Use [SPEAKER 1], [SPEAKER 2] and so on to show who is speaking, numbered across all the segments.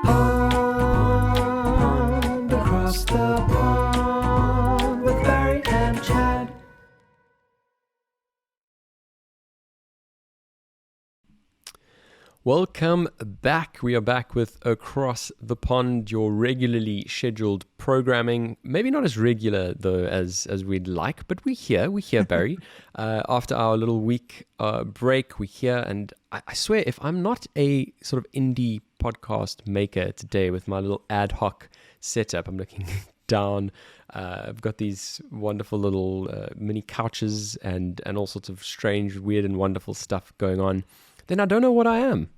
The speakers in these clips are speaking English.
[SPEAKER 1] Pond across the pond with Barry and Chad.
[SPEAKER 2] Welcome back. We are back with Across the Pond, your regularly scheduled programming. Maybe not as regular though as we'd like, but we're here, Barry. After our little week break, we're here, and I swear, if I'm not a sort of indie podcast maker today with my little ad hoc setup, I'm looking down. I've got these wonderful little mini couches and all sorts of strange, weird, and wonderful stuff going on. Then I don't know what I am.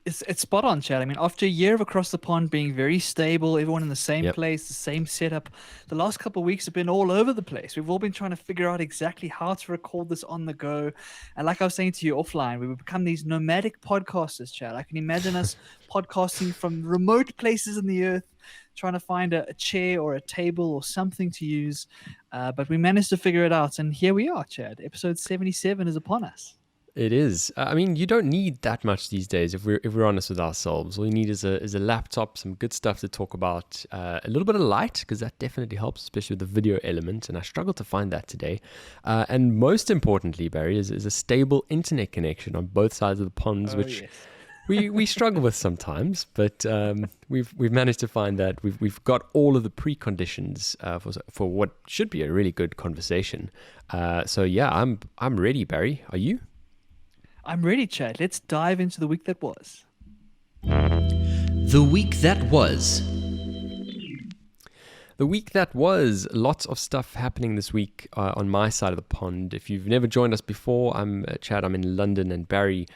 [SPEAKER 3] It's spot on, Chad. I mean, after a year of Across the Pond being very stable, everyone in the same place, the same setup, the last couple of weeks have been all over the place. We've all been trying to figure out exactly how to record this on the go. And like I was saying to you offline, we would become these nomadic podcasters, Chad. I can imagine us podcasting from remote places in the earth, trying to find a chair or a table or something to use. But we managed to figure it out. And here we are, Chad. Episode 77 is upon us.
[SPEAKER 2] It is. I mean, you don't need that much these days if we're honest with ourselves. All you need is a laptop, some good stuff to talk about, a little bit of light, because that definitely helps, especially with the video element, and I struggled to find that today. And most importantly, Barry, is a stable internet connection on both sides of the ponds, which
[SPEAKER 3] yes.
[SPEAKER 2] we struggle with sometimes, but we've managed to find that we've got all of the preconditions for what should be a really good conversation. So yeah, I'm ready, Barry. Are you?
[SPEAKER 3] I'm ready, Chad. Let's dive into the week that was.
[SPEAKER 4] The week that was.
[SPEAKER 2] The week that was, lots of stuff happening this week on my side of the pond. If you've never joined us before, I'm Chad, I'm in London, and Barry,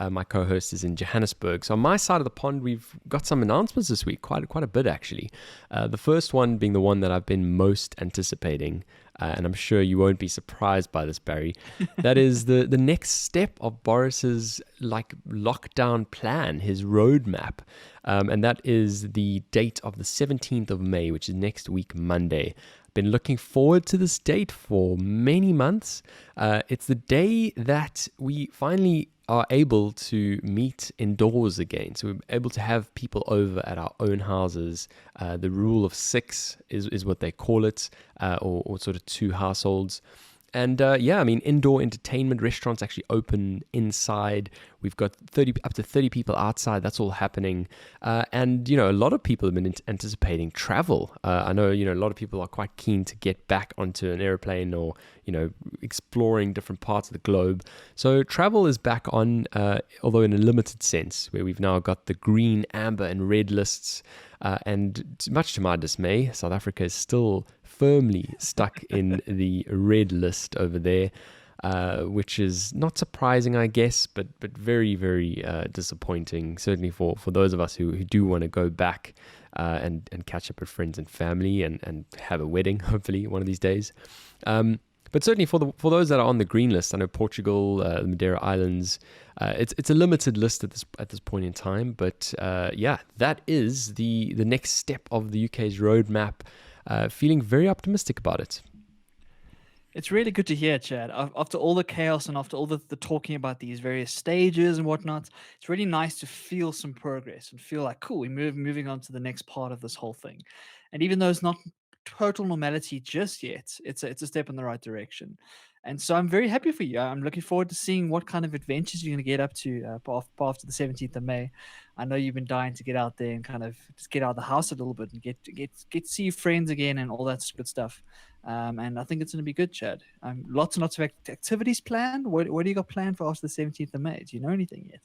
[SPEAKER 2] my co-host, is in Johannesburg. So on my side of the pond, we've got some announcements this week, quite a bit actually. The first one being the one that I've been most anticipating, and I'm sure you won't be surprised by this, Barry. That is the next step of Boris's lockdown plan, his roadmap. And that is the date of the 17th of May, which is next week, Monday. Been looking forward to this date for many months. It's the day that we finally are able to meet indoors again. So we're able to have people over at our own houses. The rule of 6 is what they call it, or sort of 2 households. And I mean, indoor entertainment restaurants actually open inside. We've got up to 30 people outside. That's all happening. And, a lot of people have been anticipating travel. I know, a lot of people are quite keen to get back onto an airplane or, exploring different parts of the globe. So travel is back on, although in a limited sense, where we've now got the green, amber, and red lists. And much to my dismay, South Africa is still firmly stuck in the red list over there, which is not surprising, I guess, but very, very disappointing, certainly for those of us who do want to go back and catch up with friends and family and have a wedding, hopefully, one of these days. But certainly for those that are on the green list, I know Portugal, the Madeira Islands, it's a limited list at this point in time. But that is the next step of the UK's roadmap. Feeling very optimistic about it.
[SPEAKER 3] It's really good to hear, Chad. After all the chaos and after all the talking about these various stages and whatnot, it's really nice to feel some progress and feel like, cool, we're moving on to the next part of this whole thing. And even though it's not total normality just yet, it's a step in the right direction. And so I'm very happy for you. I'm looking forward to seeing what kind of adventures you're going to get up to after the 17th of May. I know you've been dying to get out there and kind of just get out of the house a little bit and get to see your friends again and all that good stuff. And I think it's going to be good, Chad. Lots and lots of activities planned. What do you got planned for after the 17th of May? Do you know anything yet?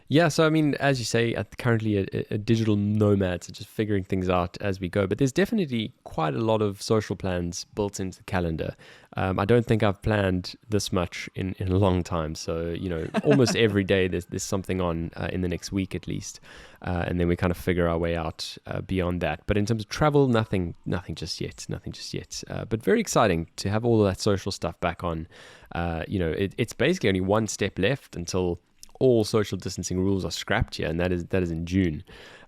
[SPEAKER 2] Yeah, so I mean, as you say, currently a digital nomad, so just figuring things out as we go. But there's definitely quite a lot of social plans built into the calendar. I don't think I've planned this much in a long time. So, almost every day there's something on in the next week at least. And then we kind of figure our way out beyond that. But in terms of travel, nothing just yet. But very exciting to have all of that social stuff back on. It's basically only one step left until all social distancing rules are scrapped here, and that is in June.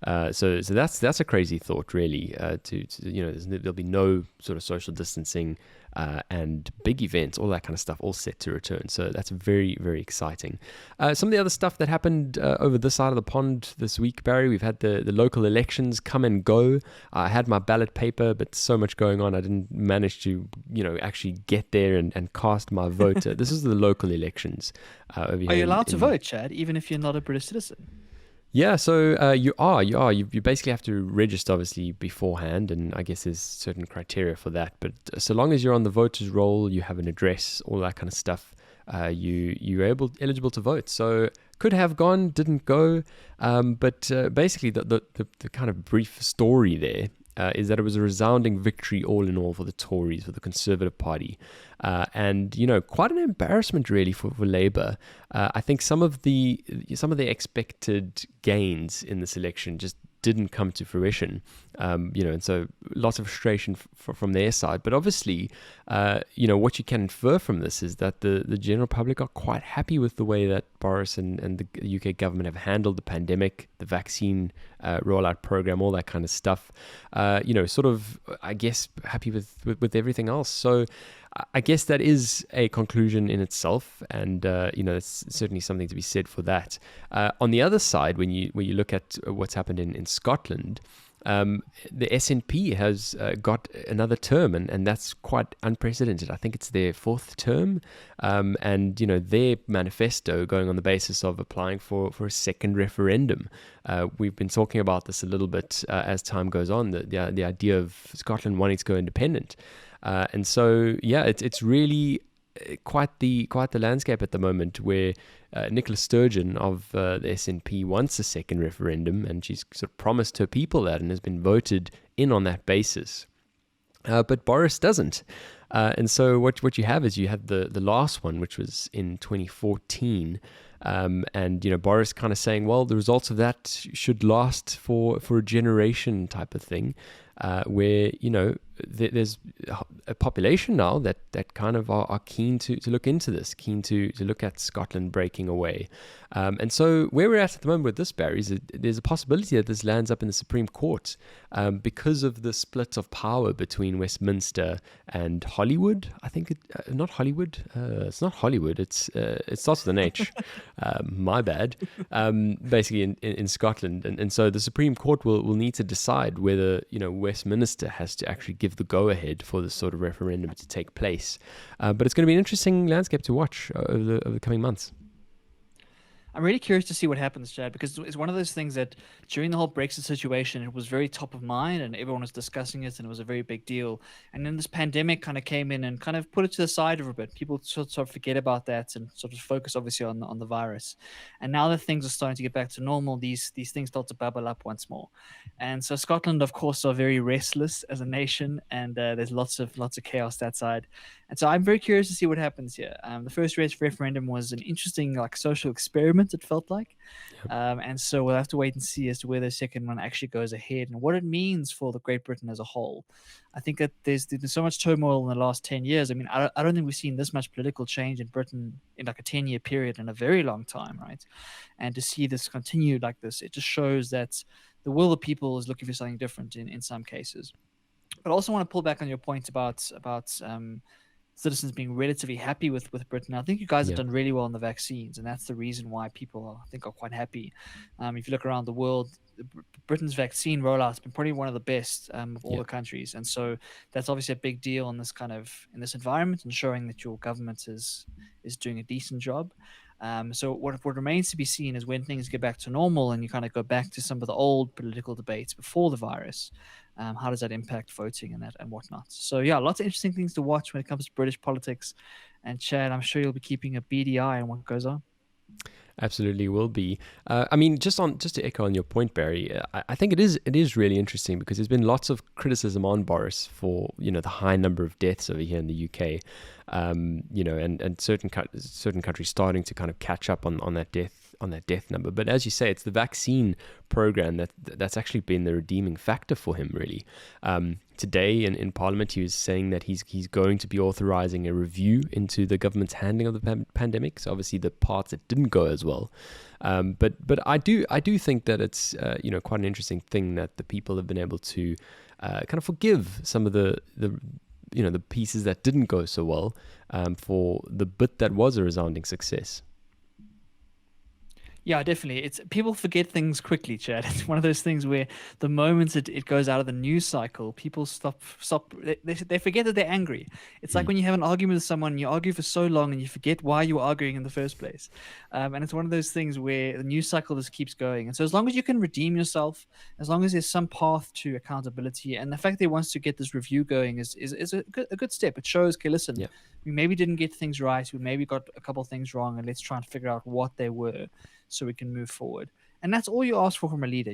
[SPEAKER 2] So that's a crazy thought, really. There'll be no sort of social distancing and big events, all that kind of stuff, all set to return. So that's very, very exciting. Some of the other stuff that happened over this side of the pond this week, Barry, we've had the local elections come and go. I had my ballot paper, but so much going on, I didn't manage to, actually get there and cast my vote. This is the local elections over here.
[SPEAKER 3] Are you allowed to vote, Chad, even if you're not a British citizen?
[SPEAKER 2] Yeah, so you are. You basically have to register, obviously, beforehand, and I guess there's certain criteria for that. But so long as you're on the voters roll, you have an address, all that kind of stuff, you're eligible to vote. So could have gone, didn't go, but basically the kind of brief story there is that it was a resounding victory all in all for the Tories, for the Conservative Party. And, quite an embarrassment really for Labour. I think some of the expected gains in this election just didn't come to fruition, and so lots of frustration from their side. But obviously, what you can infer from this is that the general public are quite happy with the way that Boris and the UK government have handled the pandemic, the vaccine rollout program, all that kind of stuff. Sort of, I guess, happy with everything else. So I guess that is a conclusion in itself, and it's certainly something to be said for that. On the other side, when you look at what's happened in Scotland, the SNP has got another term, and that's quite unprecedented. I think it's their fourth term, and their manifesto going on the basis of applying for a second referendum. We've been talking about this a little bit as time goes on, the idea of Scotland wanting to go independent. And so, it's really quite the landscape at the moment, where Nicola Sturgeon of the SNP wants a second referendum, and she's sort of promised her people that and has been voted in on that basis. But Boris doesn't. And so what you have is you had the last one, which was in 2014. And Boris kind of saying, well, the results of that should last for a generation type of thing, where there's a population now that kind of are keen to look into this, keen to look at Scotland breaking away. And so where we're at the moment with this, Barry, is there's a possibility that this lands up in the Supreme Court because of the split of power between Westminster and Hollywood. I think not Hollywood. It's not Hollywood. It starts with an H. My bad. Basically in Scotland, and so the Supreme Court will need to decide whether Westminster has to actually give the go-ahead for this sort of referendum to take place. But it's going to be an interesting landscape to watch over the coming months.
[SPEAKER 3] I'm really curious to see what happens, Chad, because it's one of those things that during the whole Brexit situation, it was very top of mind and everyone was discussing it and it was a very big deal. And then this pandemic kind of came in and kind of put it to the side of a bit. People sort of forget about that and sort of focus obviously on the virus. And now that things are starting to get back to normal, these things start to bubble up once more. And so Scotland, of course, are very restless as a nation, and there's lots of chaos that side. And so I'm very curious to see what happens here. The first referendum was an interesting social experiment, it felt like. Yep. And so we'll have to wait and see as to where the second one actually goes ahead and what it means for the Great Britain as a whole. I think that there's been so much turmoil in the last 10 years. I mean, I don't think we've seen this much political change in Britain in like a 10-year period in a very long time, right? And to see this continue like this, it just shows that the will of people is looking for something different in some cases. But I also want to pull back on your point about citizens being relatively happy with Britain. I think you guys have done really well on the vaccines, and that's the reason why people I think are quite happy. If you look around the world, Britain's vaccine rollout has been probably one of the best of all the countries, and so that's obviously a big deal in this environment and showing that your government is doing a decent job. So what remains to be seen is when things get back to normal and you kind of go back to some of the old political debates before the virus. How does that impact voting and whatnot? So lots of interesting things to watch when it comes to British politics. And Chad, I'm sure you'll be keeping a beady eye on what goes on.
[SPEAKER 2] Absolutely will be. I mean, just to echo on your point, Barry, I think it is really interesting because there's been lots of criticism on Boris for the high number of deaths over here in the UK, and certain countries starting to kind of catch up on that death number. But as you say, it's the vaccine program that's actually been the redeeming factor for him, really. Today in Parliament, he was saying that he's going to be authorizing a review into the government's handling of the pandemic. So obviously the parts that didn't go as well. But I do think that it's quite an interesting thing that the people have been able to kind of forgive some of the the pieces that didn't go so well, for the bit that was a resounding success.
[SPEAKER 3] Yeah, definitely. It's people forget things quickly, Chad. It's one of those things where the moment it goes out of the news cycle, people stop. They forget that they're angry. It's like when you have an argument with someone, you argue for so long, and you forget why you were arguing in the first place. And it's one of those things where the news cycle just keeps going. And so, as long as you can redeem yourself, as long as there's some path to accountability, and the fact that he wants to get this review going is a good step. It shows, okay, listen,
[SPEAKER 2] Yeah.
[SPEAKER 3] we maybe didn't get things right. We maybe got a couple of things wrong, and let's try and figure out what they were, so we can move forward. And that's all you ask for from a leader.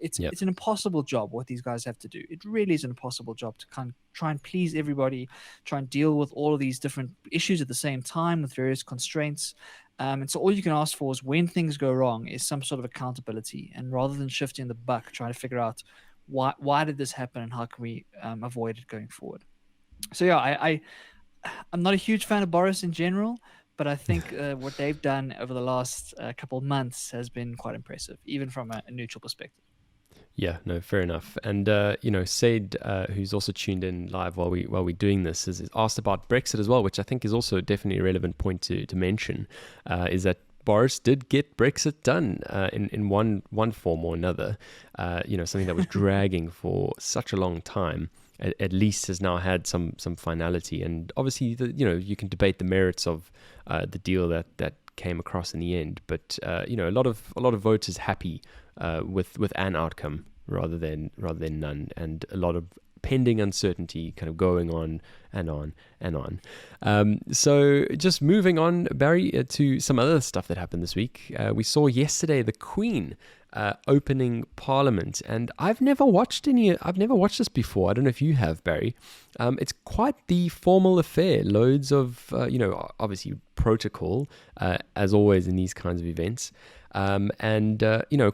[SPEAKER 3] It's an impossible job what these guys have to do. It really is an impossible job to kind of try and please everybody, try and deal with all of these different issues at the same time with various constraints. And so all you can ask for is when things go wrong is some sort of accountability. And rather than shifting the buck, trying to figure out why did this happen and how can we avoid it going forward. So yeah, I'm not a huge fan of Boris in general, but I think what they've done over the last couple of months has been quite impressive, even from a neutral perspective.
[SPEAKER 2] Yeah, no, fair enough. And Said, who's also tuned in live while we're doing this, is asked about Brexit as well, which I think is also definitely a relevant point to mention. Is that Boris did get Brexit done in one form or another. Something that was dragging for such a long time. At least has now had some finality, and obviously you can debate the merits of the deal that came across in the end, but a lot of voters happy with an outcome rather than none, and a lot of pending uncertainty kind of going on and on and on. So just moving on, Barry, to some other stuff that happened this week. We saw yesterday the Queen opening Parliament, and I've never watched this before. I don't know if you have, Barry. It's quite the formal affair. Loads of obviously protocol, as always in these kinds of events, and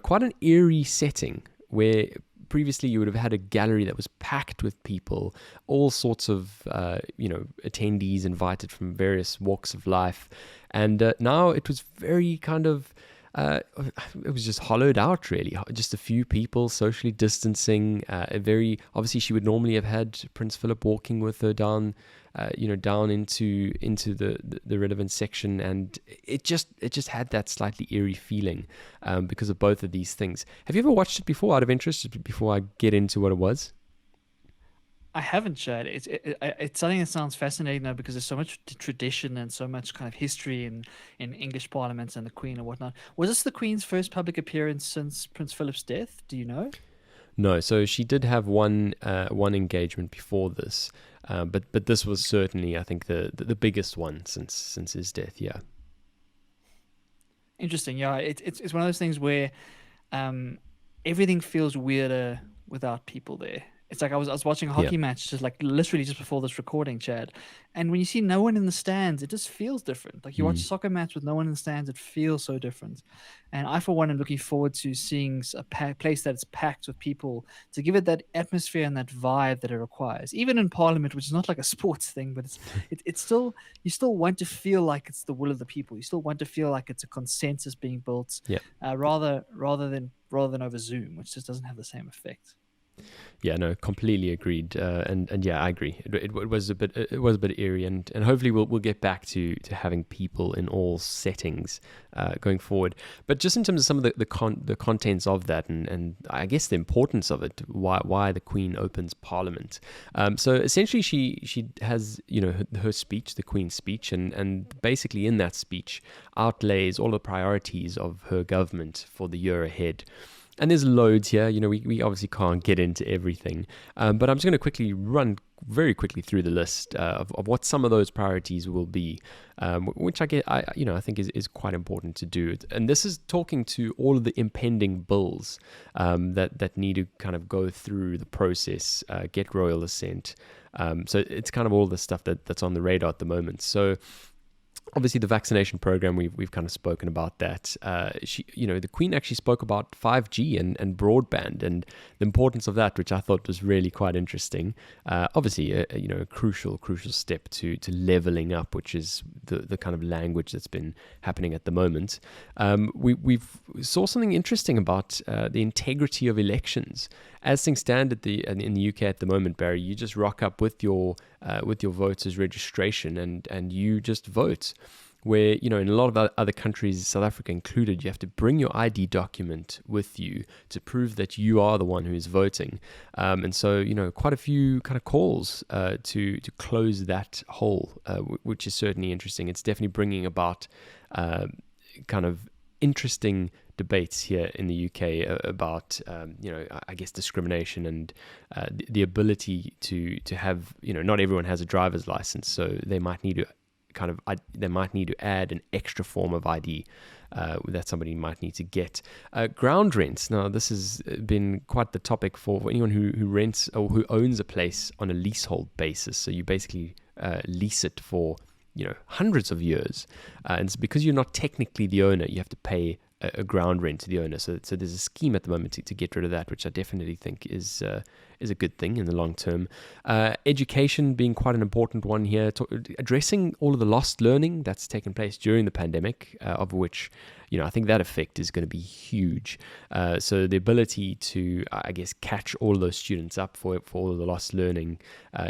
[SPEAKER 2] quite an eerie setting where previously you would have had a gallery that was packed with people, all sorts of attendees invited from various walks of life, and now it was very kind of it was just hollowed out, really. Just a few people socially distancing. Obviously she would normally have had Prince Philip walking with her down into the relevant section, and it just had that slightly eerie feeling because of both of these things. Have you ever watched it before, out of interest, before I get into what it was?
[SPEAKER 3] I haven't, Chad. It's something that sounds fascinating though, because there's so much tradition and so much kind of history in English parliaments and the Queen and whatnot. Was this the Queen's first public appearance since Prince Philip's death? Do you know?
[SPEAKER 2] No, so she did have one engagement before this, but this was certainly, I think, the biggest one since his death. Yeah.
[SPEAKER 3] Interesting. Yeah, it's one of those things where everything feels weirder without people there. It's like I was watching a hockey match just like literally just before this recording, Chad. And when you see no one in the stands, it just feels different. Like you watch a soccer match with no one in the stands, it feels so different. And I, for one, am looking forward to seeing a place that's packed with people to give it that atmosphere and that vibe that it requires. Even in Parliament, which is not like a sports thing, but it's still, you still want to feel like it's the will of the people. You still want to feel like it's a consensus being built, rather than over Zoom, which just doesn't have the same effect.
[SPEAKER 2] Yeah, no, completely agreed, and yeah, I agree. It was a bit eerie, and hopefully we'll get back to having people in all settings going forward. But just in terms of some of the contents of that, and I guess the importance of it, why the Queen opens Parliament. So essentially, she has her speech, the Queen's speech, and basically in that speech outlays all the priorities of her government for the year ahead. And there's loads here. We obviously can't get into everything, but I'm just going to run very quickly through the list of what some of those priorities will be, which I think is quite important to do. And this is talking to all of the impending bills that need to kind of go through the process, get royal assent. So it's kind of all the stuff that's on the radar at the moment. So obviously, the vaccination program, we've kind of spoken about that. The Queen actually spoke about 5G and broadband and the importance of that, which I thought was really quite interesting. Obviously, a crucial step to leveling up, which is the kind of language that's been happening at the moment. We've saw something interesting about the integrity of elections as things stand in the UK at the moment, Barry, you just rock up with your voters registration and you just vote. Where, in a lot of other countries, South Africa included, you have to bring your ID document with you to prove that you are the one who is voting. And so, quite a few kind of calls to close that hole, which is certainly interesting. It's definitely bringing about kind of interesting debates here in the UK about, I guess, discrimination and the ability to have, not everyone has a driver's license, so they might need to add an extra form of ID that somebody might need to get. Ground rents. Now, this has been quite the topic for anyone who rents or who owns a place on a leasehold basis. So you basically lease it for hundreds of years, and it's because you're not technically the owner, you have to pay a ground rent to the owner. So there's a scheme at the moment to get rid of that, which I definitely think is a good thing in the long term. Education being quite an important one here, addressing all of the lost learning that's taken place during the pandemic, of which I think that effect is going to be huge. So the ability to, I guess, catch all of those students up for all of the lost learning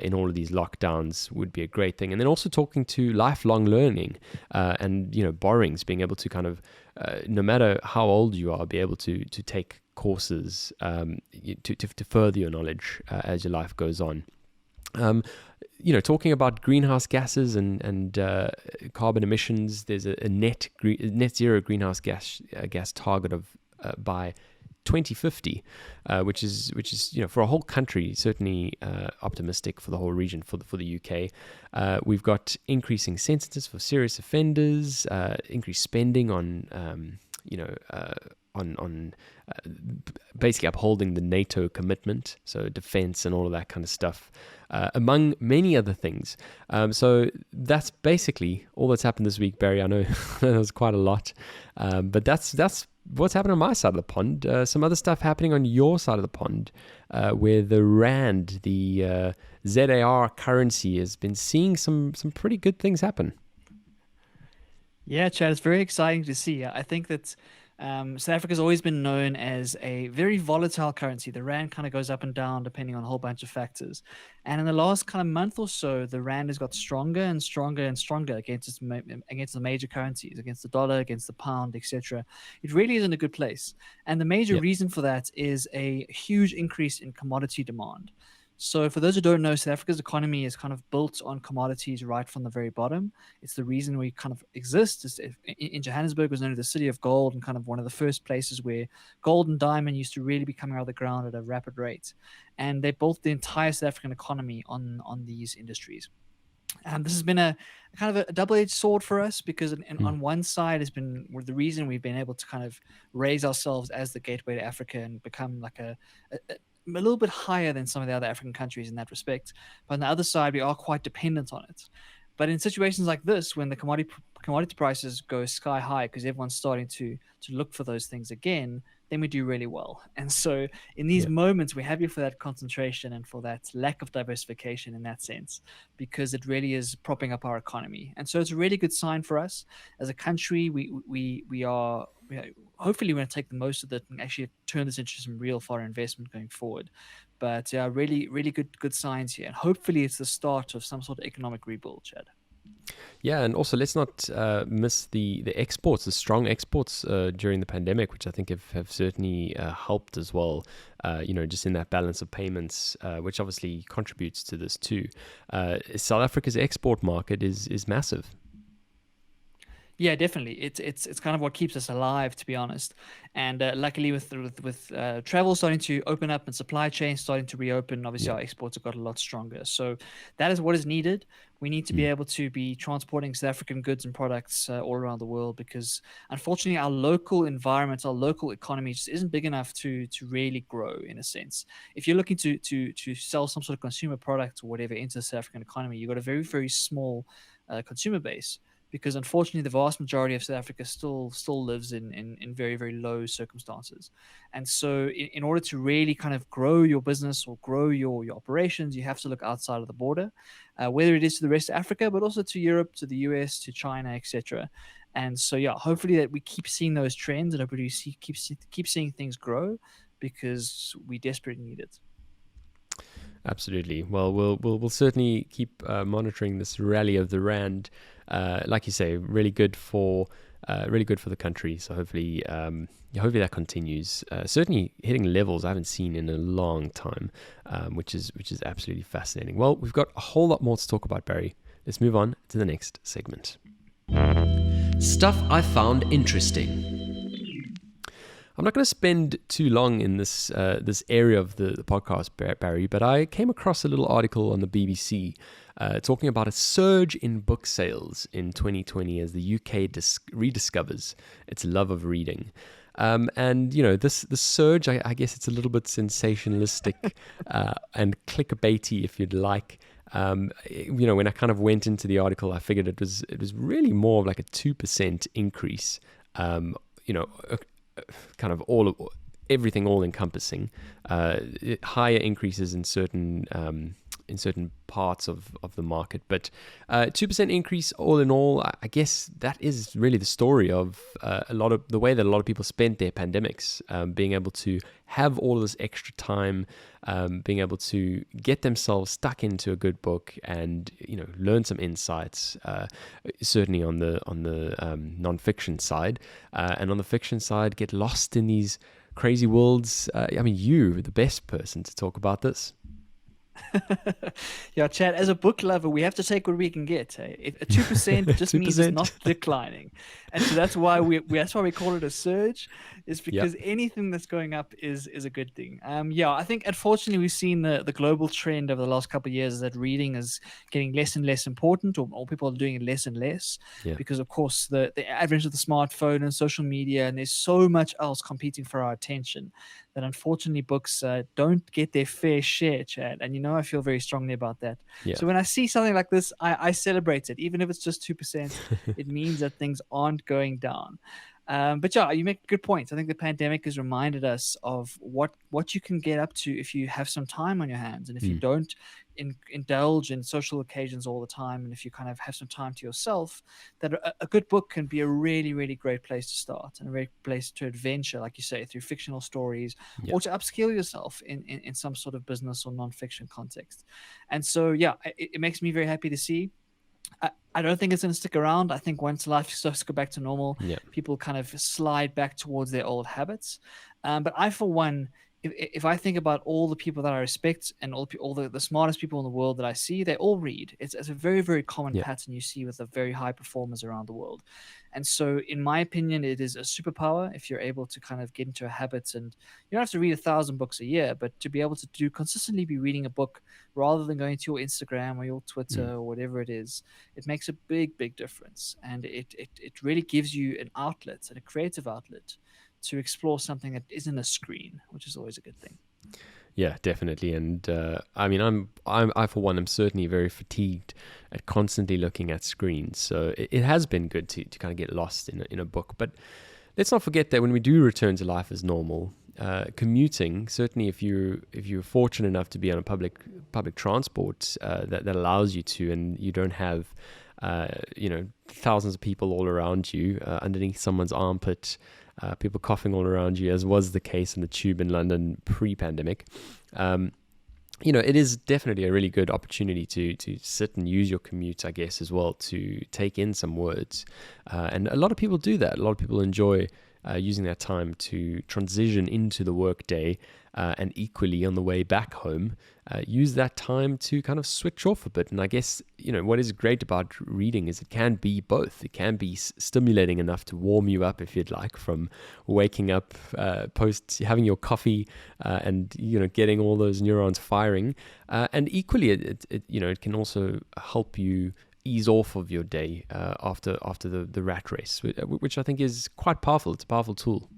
[SPEAKER 2] in all of these lockdowns would be a great thing. And then also talking to lifelong learning and borrowings, being able to kind of, no matter how old you are, be able to take courses to further your knowledge as your life goes on. Talking about greenhouse gases and carbon emissions, there's a net zero greenhouse gas target of by 2050, which is for a whole country certainly optimistic for the whole region, for the UK. We've got increasing sentences for serious offenders, increased spending on basically upholding the NATO commitment, so defense and all of that kind of stuff, among many other things. So that's basically all that's happened this week, Barry. I know that was quite a lot, but that's what's happened on my side of the pond. Some other stuff happening on your side of the pond, where the Rand, the ZAR currency, has been seeing some pretty good things happen.
[SPEAKER 3] Yeah, Chad, it's very exciting to see. I think that South Africa's always been known as a very volatile currency. The rand kind of goes up and down depending on a whole bunch of factors. And in the last kind of month or so, the rand has got stronger and stronger and stronger against the major currencies, against the dollar, against the pound, etc. It really is in a good place. And the major reason for that is a huge increase in commodity demand. So for those who don't know, South Africa's economy is kind of built on commodities right from the very bottom. It's the reason we kind of exist. In Johannesburg was known as the city of gold, and kind of one of the first places where gold and diamond used to really be coming out of the ground at a rapid rate. And they built the entire South African economy on these industries. This has been a kind of a double-edged sword for us, because on one side has been the reason we've been able to kind of raise ourselves as the gateway to Africa and become like a little bit higher than some of the other African countries in that respect. But on the other side, we are quite dependent on it. But in situations like this, when the commodity prices go sky high because everyone's starting to look for those things again, then we do really well. And so in these moments, we have you for that concentration and for that lack of diversification in that sense, because it really is propping up our economy. And so it's a really good sign for us as a country. We are hopefully we're going to take the most of it and actually turn this into some real foreign investment going forward. But really, really good signs here. And hopefully it's the start of some sort of economic rebuild, Chad.
[SPEAKER 2] Yeah, and also let's not miss the exports, the strong exports during the pandemic, which I think have certainly helped as well, just in that balance of payments, which obviously contributes to this too. South Africa's export market is massive.
[SPEAKER 3] Yeah, definitely. It's kind of what keeps us alive, to be honest. And luckily, with travel starting to open up and supply chains starting to reopen, obviously our exports have got a lot stronger. So that is what is needed. We need to be able to be transporting South African goods and products all around the world, because unfortunately our local environment, our local economy just isn't big enough to really grow, in a sense. If you're looking to sell some sort of consumer product or whatever into the South African economy, you've got a very, very small consumer base. Because unfortunately, the vast majority of South Africa still lives in very, very low circumstances. And so in order to really kind of grow your business or grow your operations, you have to look outside of the border, whether it is to the rest of Africa, but also to Europe, to the US, to China, etc. And so, hopefully that we keep seeing those trends, and hopefully we keep seeing things grow, because we desperately need it.
[SPEAKER 2] Absolutely. Well, we'll certainly keep monitoring this rally of the rand. Like you say, really good for the country. So hopefully that continues. Certainly hitting levels I haven't seen in a long time, which is absolutely fascinating. Well, we've got a whole lot more to talk about, Barry. Let's move on to the next segment.
[SPEAKER 4] Stuff I found interesting.
[SPEAKER 2] I'm not going to spend too long in this area of the podcast, Barry, but I came across a little article on the BBC talking about a surge in book sales in 2020 as the UK rediscovers its love of reading. And this surge, I guess it's a little bit sensationalistic and clickbaity, if you'd like. When I kind of went into the article, I figured it was really more of like a 2% increase. Kind of everything all encompassing, higher increases in certain parts of the market, but 2% increase all in all. I guess that is really the story of a lot of the way that a lot of people spent their pandemics, being able to have all of this extra time, being able to get themselves stuck into a good book and learn some insights. Certainly on the nonfiction side, and on the fiction side, get lost in these crazy worlds. You're the best person to talk about this.
[SPEAKER 3] Yeah, Chad, as a book lover, we have to take what we can get. If a 2% just means it's not declining. And so that's why we call it a surge, is because anything that's going up is a good thing. I think unfortunately we've seen the global trend over the last couple of years is that reading is getting less and less important, or people are doing it less and less, because of course the advent of the smartphone and social media, and there's so much else competing for our attention that unfortunately books don't get their fair share, Chad. And I feel very strongly about that.
[SPEAKER 2] Yeah.
[SPEAKER 3] So when I see something like this, I celebrate it. Even if it's just 2%, it means that things aren't going down. But yeah, you make a good point. I think the pandemic has reminded us of what you can get up to if you have some time on your hands, and if you don't indulge in social occasions all the time, and if you kind of have some time to yourself, that a good book can be a really, really great place to start, and a great place to adventure, like you say, through fictional stories, or to upskill yourself in some sort of business or nonfiction context. And so, it makes me very happy to see. I don't think it's going to stick around. I think once life starts to go back to normal, people kind of slide back towards their old habits. But I, for one, if I think about all the people that I respect and all the smartest people in the world that I see, they all read. It's a very, very common pattern you see with the very high performers around the world. And so, in my opinion, it is a superpower if you're able to kind of get into a habit, and you don't have to read 1,000 books a year, but to be able to consistently be reading a book rather than going to your Instagram or your Twitter or whatever it is, it makes a big, big difference. And it really gives you an outlet, and a creative outlet, to explore something that isn't a screen, which is always a good thing.
[SPEAKER 2] Yeah, definitely. And I for one am certainly very fatigued at constantly looking at screens. So it has been good to kind of get lost in a book. But let's not forget that when we do return to life as normal, commuting, certainly if you're fortunate enough to be on a public transport that allows you to, and you don't have thousands of people all around you, underneath someone's armpit, people coughing all around you, as was the case in the tube in London pre-pandemic. It is definitely a really good opportunity to sit and use your commute, I guess, as well, to take in some words. And a lot of people do that. A lot of people enjoy using that time to transition into the workday, and equally on the way back home, use that time to kind of switch off a bit. And I guess, what is great about reading is it can be both. It can be stimulating enough to warm you up, if you'd like, from waking up, post having your coffee, and, getting all those neurons firing. And equally, it can also help you ease off of your day after the rat race, which I think is quite powerful. It's a powerful tool.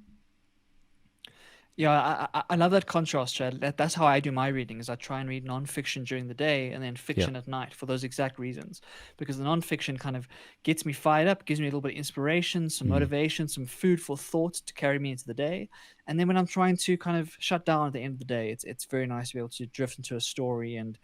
[SPEAKER 3] Yeah, I love that contrast, Chad. That's how I do my reading, is I try and read nonfiction during the day and then fiction at night, for those exact reasons. Because the nonfiction kind of gets me fired up, gives me a little bit of inspiration, some motivation, some food for thought to carry me into the day. And then when I'm trying to kind of shut down at the end of the day, it's very nice to be able to drift into a story and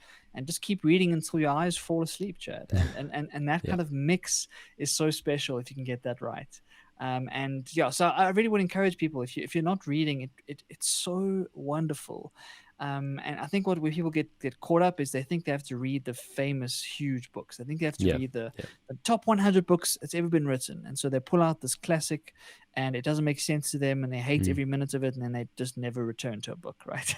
[SPEAKER 3] just keep reading until your eyes fall asleep, Chad. And that kind of mix is so special if you can get that right. And yeah, so I really would encourage people, if you're not reading it's so wonderful. And I think where people get caught up is they think they have to read the famous huge books. I think they have to
[SPEAKER 2] Yeah.
[SPEAKER 3] read the
[SPEAKER 2] Yeah.
[SPEAKER 3] top 100 books that's ever been written, and so they pull out this classic, and it doesn't make sense to them, and they hate every minute of it, and then they just never return to a book, right?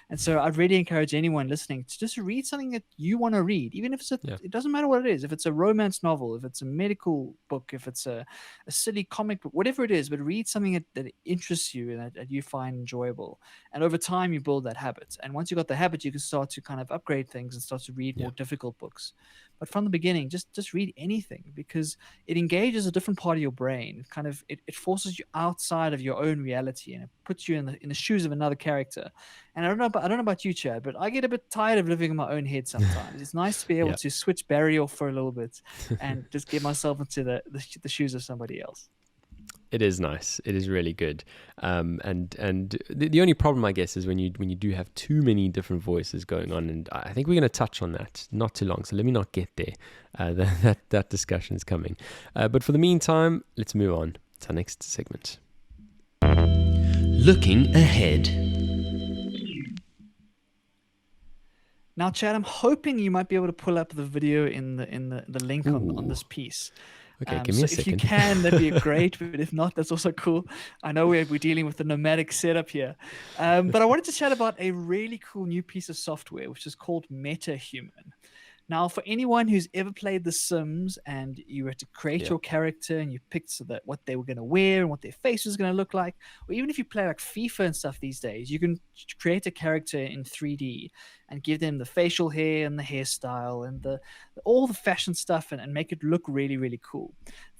[SPEAKER 3] And so I'd really encourage anyone listening to just read something that you want to read, even if it doesn't matter what it is. If it's a romance novel, if it's a medical book, if it's a silly comic book, whatever it is, but read something that interests you and that you find enjoyable. And over time, you build that habit. And once you got the habit, you can start to kind of upgrade things and start to read more difficult books. But from the beginning, just read anything, because it engages a different part of your brain. It forces you outside of your own reality, and it puts you in the shoes of another character. And I don't know about you, Chad, but I get a bit tired of living in my own head sometimes. It's nice to be able to switch Barry off for a little bit and just get myself into the shoes of somebody else.
[SPEAKER 2] It is nice. It is really good. And the only problem, I guess, is when you do have too many different voices going on. And I think we're going to touch on that not too long. So let me not get there. That discussion is coming. But for the meantime, let's move on to our next segment.
[SPEAKER 4] Looking ahead.
[SPEAKER 3] Now, Chad, I'm hoping you might be able to pull up the video in the link on this piece.
[SPEAKER 2] Okay, give me a second.
[SPEAKER 3] If you can, that'd be great. But if not, that's also cool. I know we're dealing with the nomadic setup here. But I wanted to chat about a really cool new piece of software, which is called MetaHuman. Now, for anyone who's ever played The Sims and you were to create your character and you picked what they were going to wear and what their face was going to look like, or even if you play like FIFA and stuff these days, you can create a character in 3D and give them the facial hair and the hairstyle and all the fashion stuff and make it look really, really cool.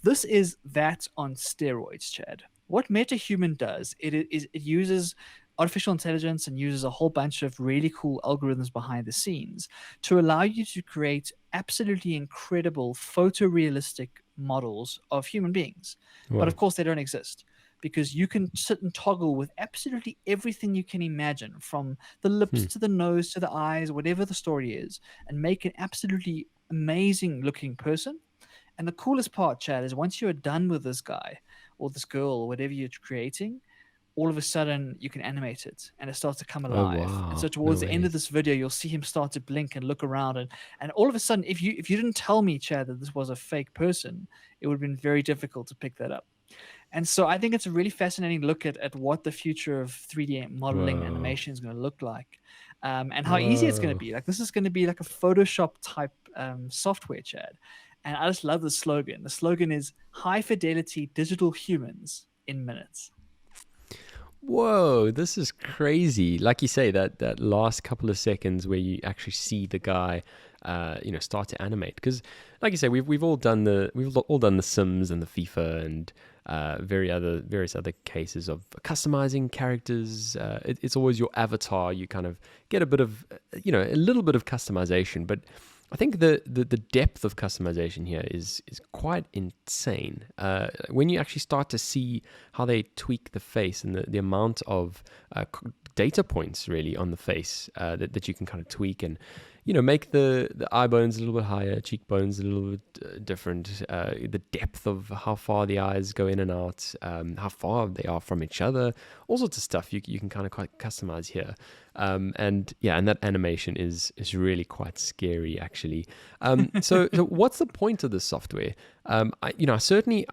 [SPEAKER 3] This is that on steroids, Chad. What MetaHuman does, it uses artificial intelligence and uses a whole bunch of really cool algorithms behind the scenes to allow you to create absolutely incredible photorealistic models of human beings.
[SPEAKER 2] Wow.
[SPEAKER 3] But of course, they don't exist, because you can sit and toggle with absolutely everything you can imagine, from the lips to the nose to the eyes, whatever the story is, and make an absolutely amazing looking person. And the coolest part, Chad, is once you're done with this guy or this girl or whatever you're creating, all of a sudden you can animate it and it starts to come alive.
[SPEAKER 2] wow.
[SPEAKER 3] And so towards the end of this video, you'll see him start to blink and look around. And all of a sudden, if you didn't tell me, Chad, that this was a fake person, it would have been very difficult to pick that up. And so I think it's a really fascinating look at what the future of 3D modeling animation is going to look like, and how easy it's going to be. Like, this is going to be like a Photoshop type software, Chad. And I just love the slogan. The slogan is high fidelity digital humans in minutes.
[SPEAKER 2] Whoa, this is crazy. Like you say, that last couple of seconds where you actually see the guy, start to animate. Because, like you say, we've all done the Sims and the FIFA and various other cases of customizing characters. It's always your avatar. You kind of get a bit of, a little bit of customization, but I think the depth of customization here is quite insane. When you actually start to see how they tweak the face and the amount of data points really on the face that you can kind of tweak and make the eye bones a little bit higher, cheekbones a little bit different, the depth of how far the eyes go in and out, how far they are from each other, all sorts of stuff you can kind of quite customize here. And that animation is really quite scary, actually. So what's the point of this software? I certainly,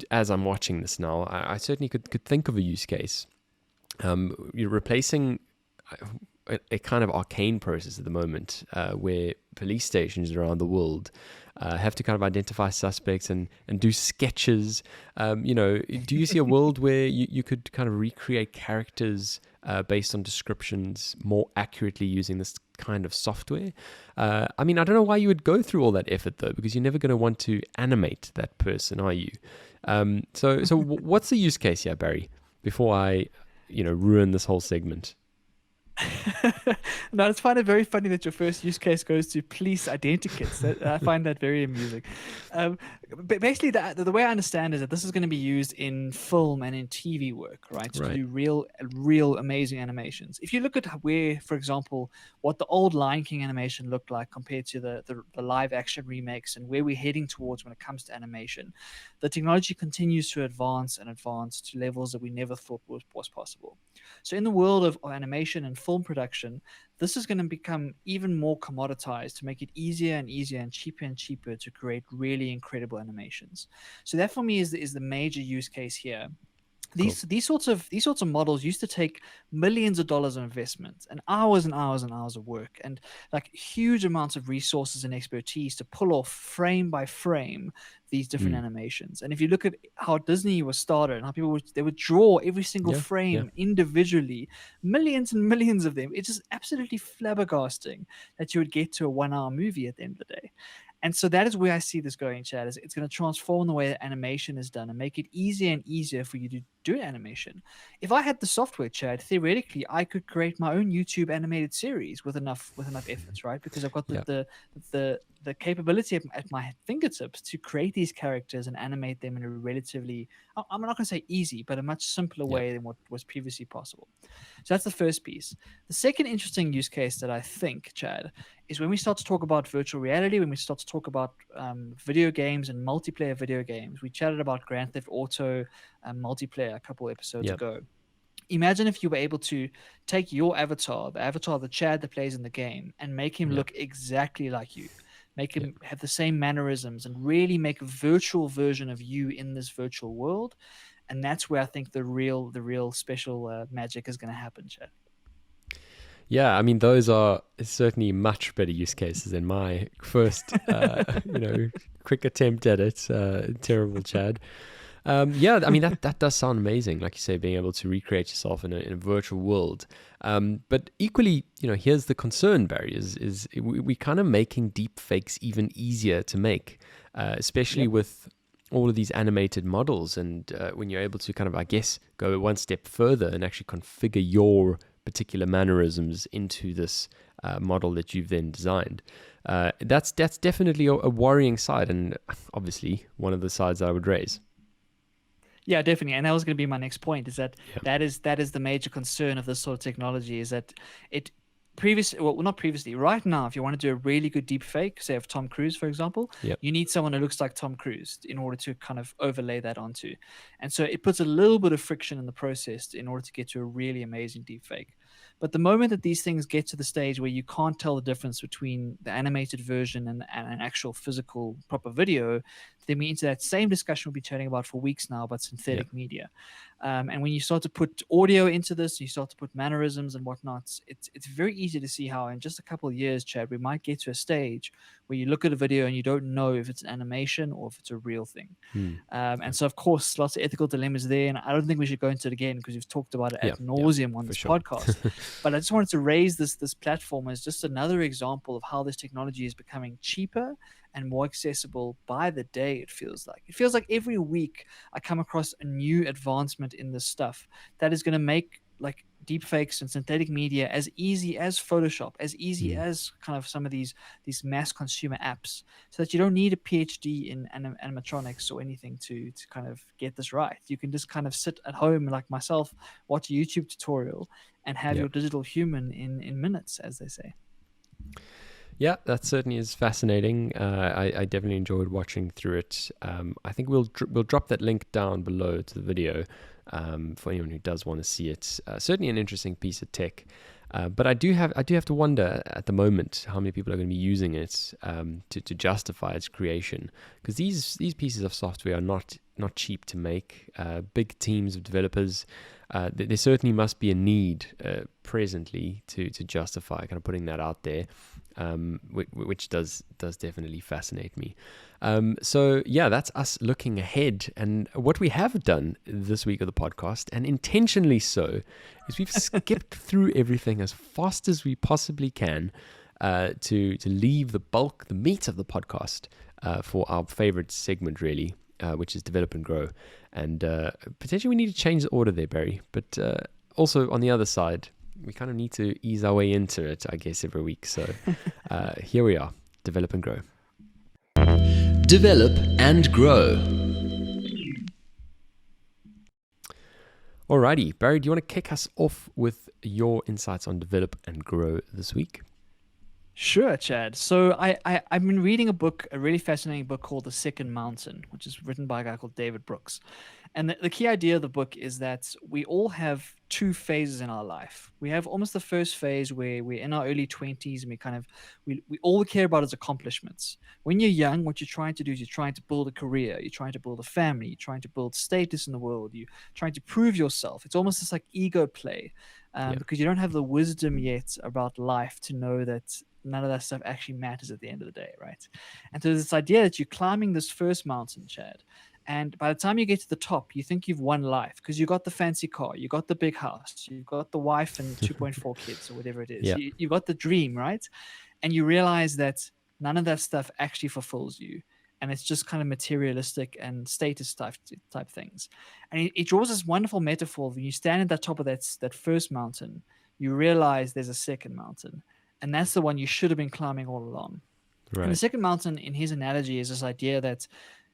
[SPEAKER 2] as I'm watching this now, I certainly could think of a use case. You're replacing a kind of arcane process at the moment, where police stations around the world have to kind of identify suspects and do sketches. Do you see a world where you could kind of recreate characters based on descriptions more accurately using this kind of software? I don't know why you would go through all that effort, though, because you're never going to want to animate that person, are you? So what's the use case here, Barry, before I ruin this whole segment?
[SPEAKER 3] No, I just find it very funny that your first use case goes to police identikits. I find that very amusing. Um, but basically, the way I understand is that this is going to be used in film and in TV work, right? To
[SPEAKER 2] Right.
[SPEAKER 3] do real amazing animations. If you look at where, for example, what the old Lion King animation looked like compared to the live action remakes and where we're heading towards when it comes to animation, the technology continues to advance and advance to levels that we never thought was possible. So, in the world of animation and film production, this is going to become even more commoditized to make it easier and easier and cheaper to create really incredible animations. So, that for me is the major use case here.
[SPEAKER 2] Cool.
[SPEAKER 3] These sorts of models used to take millions of dollars of investment and hours and hours and hours of work and like huge amounts of resources and expertise to pull off frame by frame these different
[SPEAKER 2] Mm.
[SPEAKER 3] animations. And if you look at how Disney was started and how they would draw every single
[SPEAKER 2] Yeah. Yeah.
[SPEAKER 3] frame individually, millions and millions of them, it's just absolutely flabbergasting that you would get to a 1 hour movie at the end of the day. And so that is where I see this going, Chad. Is it's going to transform the way that animation is done and make it easier and easier for you to do animation. If I had the software, Chad, theoretically, I could create my own YouTube animated series with enough efforts, right? Because I've got
[SPEAKER 2] Yeah.
[SPEAKER 3] the capability at my fingertips to create these characters and animate them in a relatively, I'm not going to say easy, but a much simpler
[SPEAKER 2] Yeah.
[SPEAKER 3] way than what was previously possible. So that's the first piece. The second interesting use case that I think, Chad, is when we start to talk about virtual reality, when we start to talk about video games and multiplayer video games. We chatted about Grand Theft Auto multiplayer a couple episodes
[SPEAKER 2] Yeah.
[SPEAKER 3] ago. Imagine if you were able to take your avatar, the avatar of the Chad that plays in the game, and make him
[SPEAKER 2] Yeah.
[SPEAKER 3] look exactly like you. Make him have the same mannerisms and really make a virtual version of you in this virtual world. And that's where I think the real special magic is going to happen, Chad.
[SPEAKER 2] Yeah, I mean, those are certainly much better use cases than my first, quick attempt at it. Terrible, Chad. Yeah, I mean, that does sound amazing. Like you say, being able to recreate yourself in a virtual world. But equally, here's the concern, Barry, is we kind of making deep fakes even easier to make, especially with all of these animated models. And when you're able to kind of, I guess, go one step further and actually configure your particular mannerisms into this model that you've then designed. That's definitely a worrying side, and obviously one of the sides I would raise.
[SPEAKER 3] Yeah, definitely. And that was going to be my next point, is that that is the major concern of this sort of technology, is that not previously, right now, if you want to do a really good deep fake, say of Tom Cruise, for example, you need someone who looks like Tom Cruise in order to kind of overlay that onto. And so it puts a little bit of friction in the process in order to get to a really amazing deep fake. But the moment that these things get to the stage where you can't tell the difference between the animated version and an actual physical proper video, then we into that same discussion we'll be chatting about for weeks now about synthetic media. And when you start to put audio into this, you start to put mannerisms and whatnot, it's very easy to see how in just a couple of years, Chad, we might get to a stage where you look at a video and you don't know if it's an animation or if it's a real thing. And so, of course, lots of ethical dilemmas there. And I don't think we should go into it again because we've talked about it ad nauseum on this podcast. But I just wanted to raise this platform as just another example of how this technology is becoming cheaper and more accessible by the day. It feels like every week I come across a new advancement in this stuff that is going to make like deepfakes and synthetic media as easy as Photoshop, as easy as kind of some of these mass consumer apps, so that you don't need a PhD in animatronics or anything to kind of get this right. You can just kind of sit at home like myself, watch a YouTube tutorial, and have your digital human in minutes, as they say.
[SPEAKER 2] Yeah, that certainly is fascinating. I definitely enjoyed watching through it. I think we'll drop that link down below to the video for anyone who does want to see it. Certainly an interesting piece of tech. But I do have to wonder at the moment how many people are going to be using it to justify its creation, because these pieces of software are not cheap to make. Big teams of developers. There certainly must be a need presently to justify kind of putting that out there, which does definitely fascinate me. So yeah, that's us looking ahead. And what we have done this week of the podcast, and intentionally so, is we've skipped through everything as fast as we possibly can to leave the meat of the podcast for our favorite segment, really, which is develop and grow. And potentially we need to change the order there, Barry. But also on the other side, we kind of need to ease our way into it, I guess, every week. So here we are, develop and grow.
[SPEAKER 4] Develop and grow.
[SPEAKER 2] Alrighty, Barry, do you want to kick us off with your insights on develop and grow this week?
[SPEAKER 3] Sure, Chad. So I've been reading a really fascinating book called The Second Mountain, which is written by a guy called David Brooks. And the key idea of the book is that we all have two phases in our life. We have almost the first phase where we're in our early 20s and we all we care about is accomplishments. When you're young, what you're trying to do is you're trying to build a career, you're trying to build a family, you're trying to build status in the world, you're trying to prove yourself. It's almost this like ego play because you don't have the wisdom yet about life to know that none of that stuff actually matters at the end of the day, right? And so this idea that you're climbing this first mountain, Chad, and by the time you get to the top, you think you've won life because you got the fancy car, you got the big house, you've got the wife and 2.4 kids or whatever it is.
[SPEAKER 2] Yeah.
[SPEAKER 3] You got the dream, right? And you realize that none of that stuff actually fulfills you. And it's just kind of materialistic and status type things. And it draws this wonderful metaphor. When you stand at the top of that first mountain, you realize there's a second mountain. And that's the one you should have been climbing all along.
[SPEAKER 2] Right.
[SPEAKER 3] And the second mountain, in his analogy, is this idea that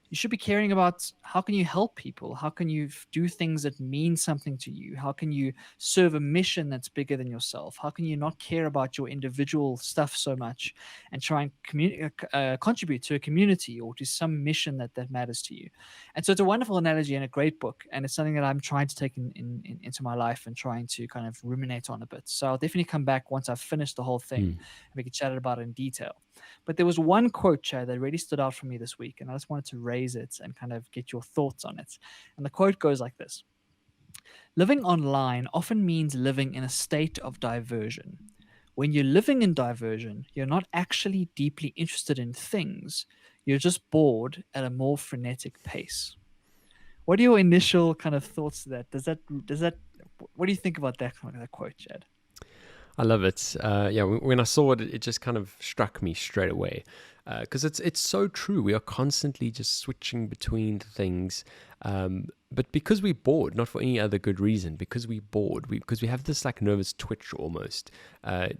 [SPEAKER 3] you should be caring about how can you help people? How can you do things that mean something to you? How can you serve a mission that's bigger than yourself? How can you not care about your individual stuff so much and try and contribute to a community or to some mission that matters to you? And so it's a wonderful analogy and a great book. And it's something that I'm trying to take into my life and trying to kind of ruminate on a bit. So I'll definitely come back once I've finished the whole thing and we can chat about it in detail. But there was one quote, Chad, that really stood out for me this week, and I just wanted to raise it and kind of get your thoughts on it. And the quote goes like this: "Living online often means living in a state of diversion. When you're living in diversion, you're not actually deeply interested in things. You're just bored at a more frenetic pace." What are your initial kind of thoughts to that? What do you think about that kind of quote, Chad?
[SPEAKER 2] I love it. When I saw it, it just kind of struck me straight away because it's so true. We are constantly just switching between things, but because we're bored, not for any other good reason, because we're bored, because we have this like nervous twitch almost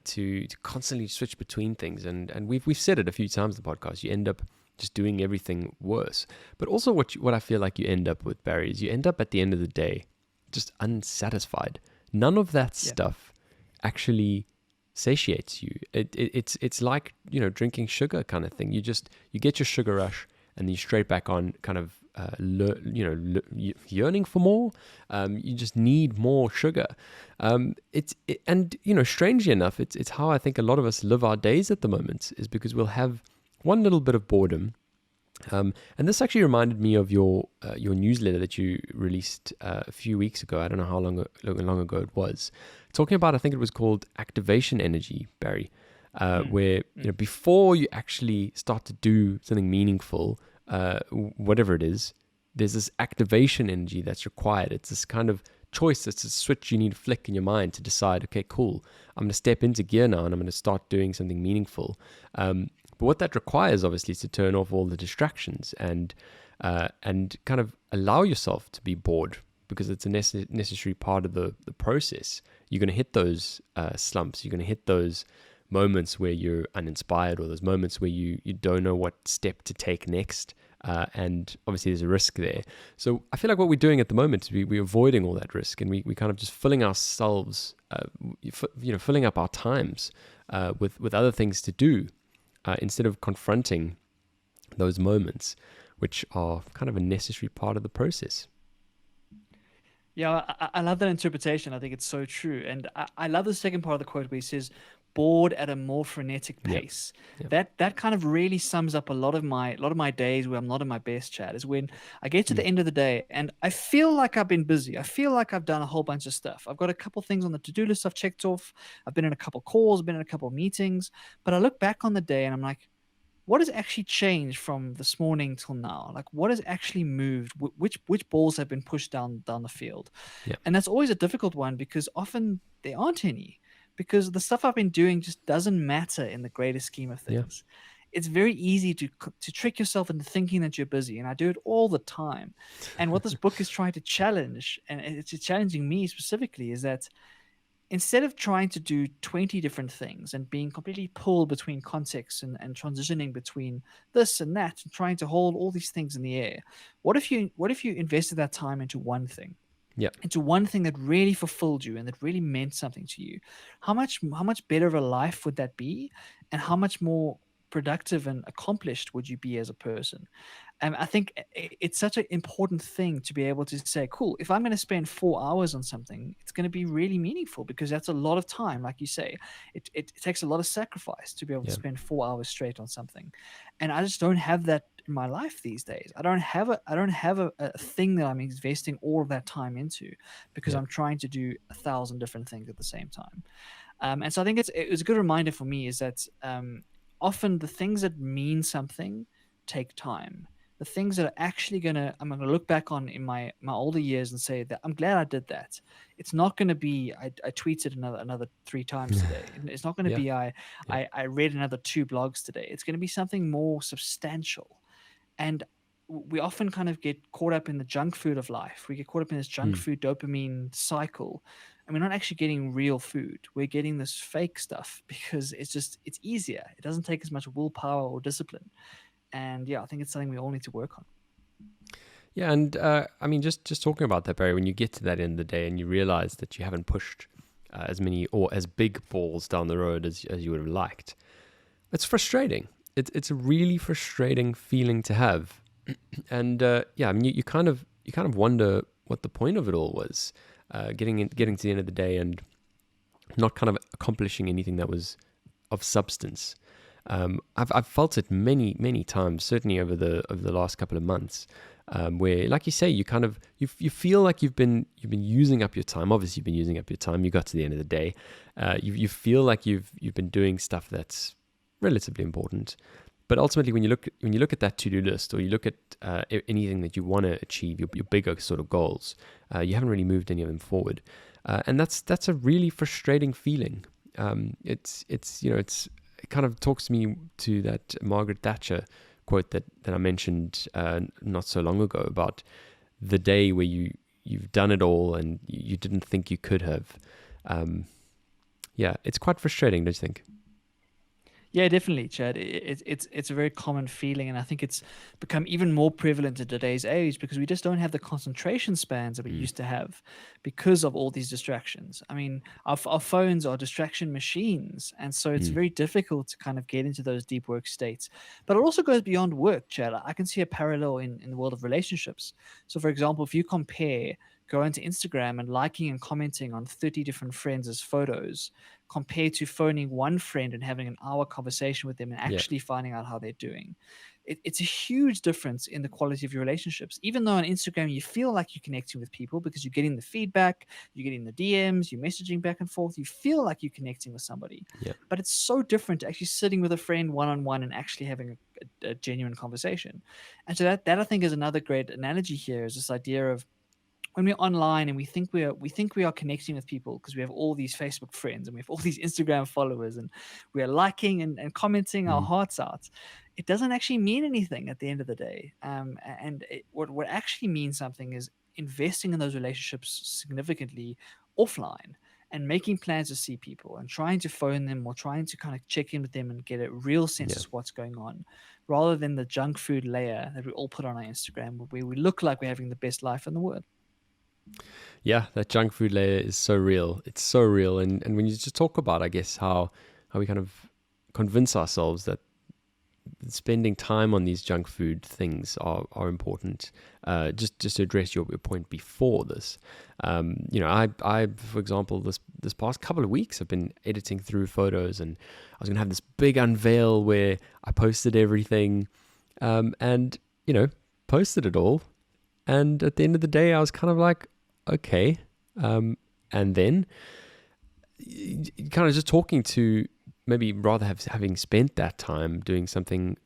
[SPEAKER 2] to constantly switch between things, and we've said it a few times in the podcast. You end up just doing everything worse. But also, what I feel like you end up with, Barry, is you end up at the end of the day just unsatisfied. None of that stuff actually satiates you. It's like, drinking sugar kind of thing. You get your sugar rush and then you straight back on kind of yearning for more. You just need more sugar. Strangely enough, it's how I think a lot of us live our days at the moment, is because we'll have one little bit of boredom. And this actually reminded me of your newsletter that you released a few weeks ago. I don't know how long ago it was. Talking about, I think it was called activation energy, Barry, where before you actually start to do something meaningful, whatever it is, there's this activation energy that's required. It's this kind of choice. It's a switch you need to flick in your mind to decide, okay, cool, I'm going to step into gear now and I'm going to start doing something meaningful. But what that requires, obviously, is to turn off all the distractions and kind of allow yourself to be bored, because it's a necessary part of the process. You're going to hit those slumps. You're going to hit those moments where you're uninspired, or those moments where you don't know what step to take next. And obviously there's a risk there. So I feel like what we're doing at the moment is we're avoiding all that risk, and we kind of just filling ourselves, filling up our times with other things to do, instead of confronting those moments, which are kind of a necessary part of the process.
[SPEAKER 3] Yeah, I love that interpretation. I think it's so true. And I love the second part of the quote where he says, bored at a more frenetic pace. Yep. That kind of really sums up a lot of my days where I'm not in my best, Chad, is when I get to the end of the day and I feel like I've been busy. I feel like I've done a whole bunch of stuff. I've got a couple things on the to-do list I've checked off. I've been in a couple calls, been in a couple meetings, but I look back on the day and I'm like, what has actually changed from this morning till now? Like, what has actually moved? Which balls have been pushed down the field?
[SPEAKER 2] Yeah.
[SPEAKER 3] And that's always a difficult one, because often there aren't any, because the stuff I've been doing just doesn't matter in the greater scheme of things. Yeah. It's very easy to trick yourself into thinking that you're busy, and I do it all the time. And what this book is trying to challenge, and it's challenging me specifically, is that instead of trying to do 20 different things and being completely pulled between contexts and transitioning between this and that and trying to hold all these things in the air, what if you invested that time into one thing?
[SPEAKER 2] Yeah.
[SPEAKER 3] Into one thing that really fulfilled you and that really meant something to you? How much better of a life would that be? And how much more productive and accomplished would you be as a person? And I think it's such an important thing to be able to say, cool, if I'm going to spend 4 hours on something, it's going to be really meaningful, because that's a lot of time. Like you say, it takes a lot of sacrifice to be able to
[SPEAKER 2] Yeah.
[SPEAKER 3] spend 4 hours straight on something. And I just don't have that in my life these days. I don't have a thing that I'm investing all of that time into, because
[SPEAKER 2] Yeah.
[SPEAKER 3] I'm trying to do 1,000 different things at the same time. And so I think it was a good reminder for me, is that often the things that mean something take time. The things that are actually I'm gonna look back on in my older years and say that I'm glad I did that. It's not gonna be I tweeted another 3 times today. It's not gonna
[SPEAKER 2] Yeah.
[SPEAKER 3] be
[SPEAKER 2] Yeah.
[SPEAKER 3] I read another 2 blogs today. It's gonna be something more substantial. And we often kind of get caught up in the junk food of life. We get caught up in this junk
[SPEAKER 2] Mm.
[SPEAKER 3] food dopamine cycle, and we're not actually getting real food. We're getting this fake stuff because it's easier. It doesn't take as much willpower or discipline. And yeah, I think it's something we all need to work on.
[SPEAKER 2] Yeah, and I mean, just talking about that, Barry, when you get to that end of the day and you realize that you haven't pushed as many or as big balls down the road as you would have liked, it's frustrating. It's a really frustrating feeling to have, and yeah, I mean, you kind of wonder what the point of it all was, getting to the end of the day and not kind of accomplishing anything that was of substance. I've felt it many times, certainly over the last couple of months, where, like you say, you kind of you feel like you've been using up your time. Obviously, you've been using up your time. You got to the end of the day, you feel like you've been doing stuff that's relatively important, but ultimately, when you look at that to-do list, or you look at anything that you want to achieve, your bigger sort of goals, you haven't really moved any of them forward, and that's a really frustrating feeling. It kind of talks me to that Margaret Thatcher quote that I mentioned not so long ago, about the day where you've done it all and you didn't think you could have. Yeah, it's quite frustrating, don't you think?
[SPEAKER 3] Yeah, definitely, Chad. It's a very common feeling, and I think it's become even more prevalent in today's age, because we just don't have the concentration spans that we used to have because of all these distractions. I mean, our phones are distraction machines, and so it's very difficult to kind of get into those deep work states. But it also goes beyond work, Chad. I can see a parallel in the world of relationships. So, for example, if you compare going to Instagram and liking and commenting on 30 different friends' photos, compared to phoning one friend and having an hour conversation with them and
[SPEAKER 2] Yeah.
[SPEAKER 3] actually finding out how they're doing. It's a huge difference in the quality of your relationships. Even though on Instagram you feel like you're connecting with people because you're getting the feedback, you're getting the DMs, you're messaging back and forth, you feel like you're connecting with somebody.
[SPEAKER 2] Yeah.
[SPEAKER 3] But it's so different to actually sitting with a friend one-on-one and actually having a genuine conversation. And so that I think is another great analogy here, is this idea of when we're online and we think we are connecting with people because we have all these Facebook friends and we have all these Instagram followers and we are liking and commenting our hearts out, it doesn't actually mean anything at the end of the day. What actually means something is investing in those relationships significantly offline and making plans to see people and trying to phone them or trying to kind of check in with them and get a real sense of what's going on, rather than the junk food layer that we all put on our Instagram, where we look like we're having the best life in the world.
[SPEAKER 2] Yeah, that junk food layer is so real. It's so real. And when you just talk about, I guess, how we kind of convince ourselves that spending time on these junk food things are important. Just to address your point before this, I for example, this past couple of weeks, I've been editing through photos, and I was gonna have this big unveil where I posted everything, and posted it all, and at the end of the day, I was kind of like, okay, and then kind of just talking to, maybe rather having spent that time doing something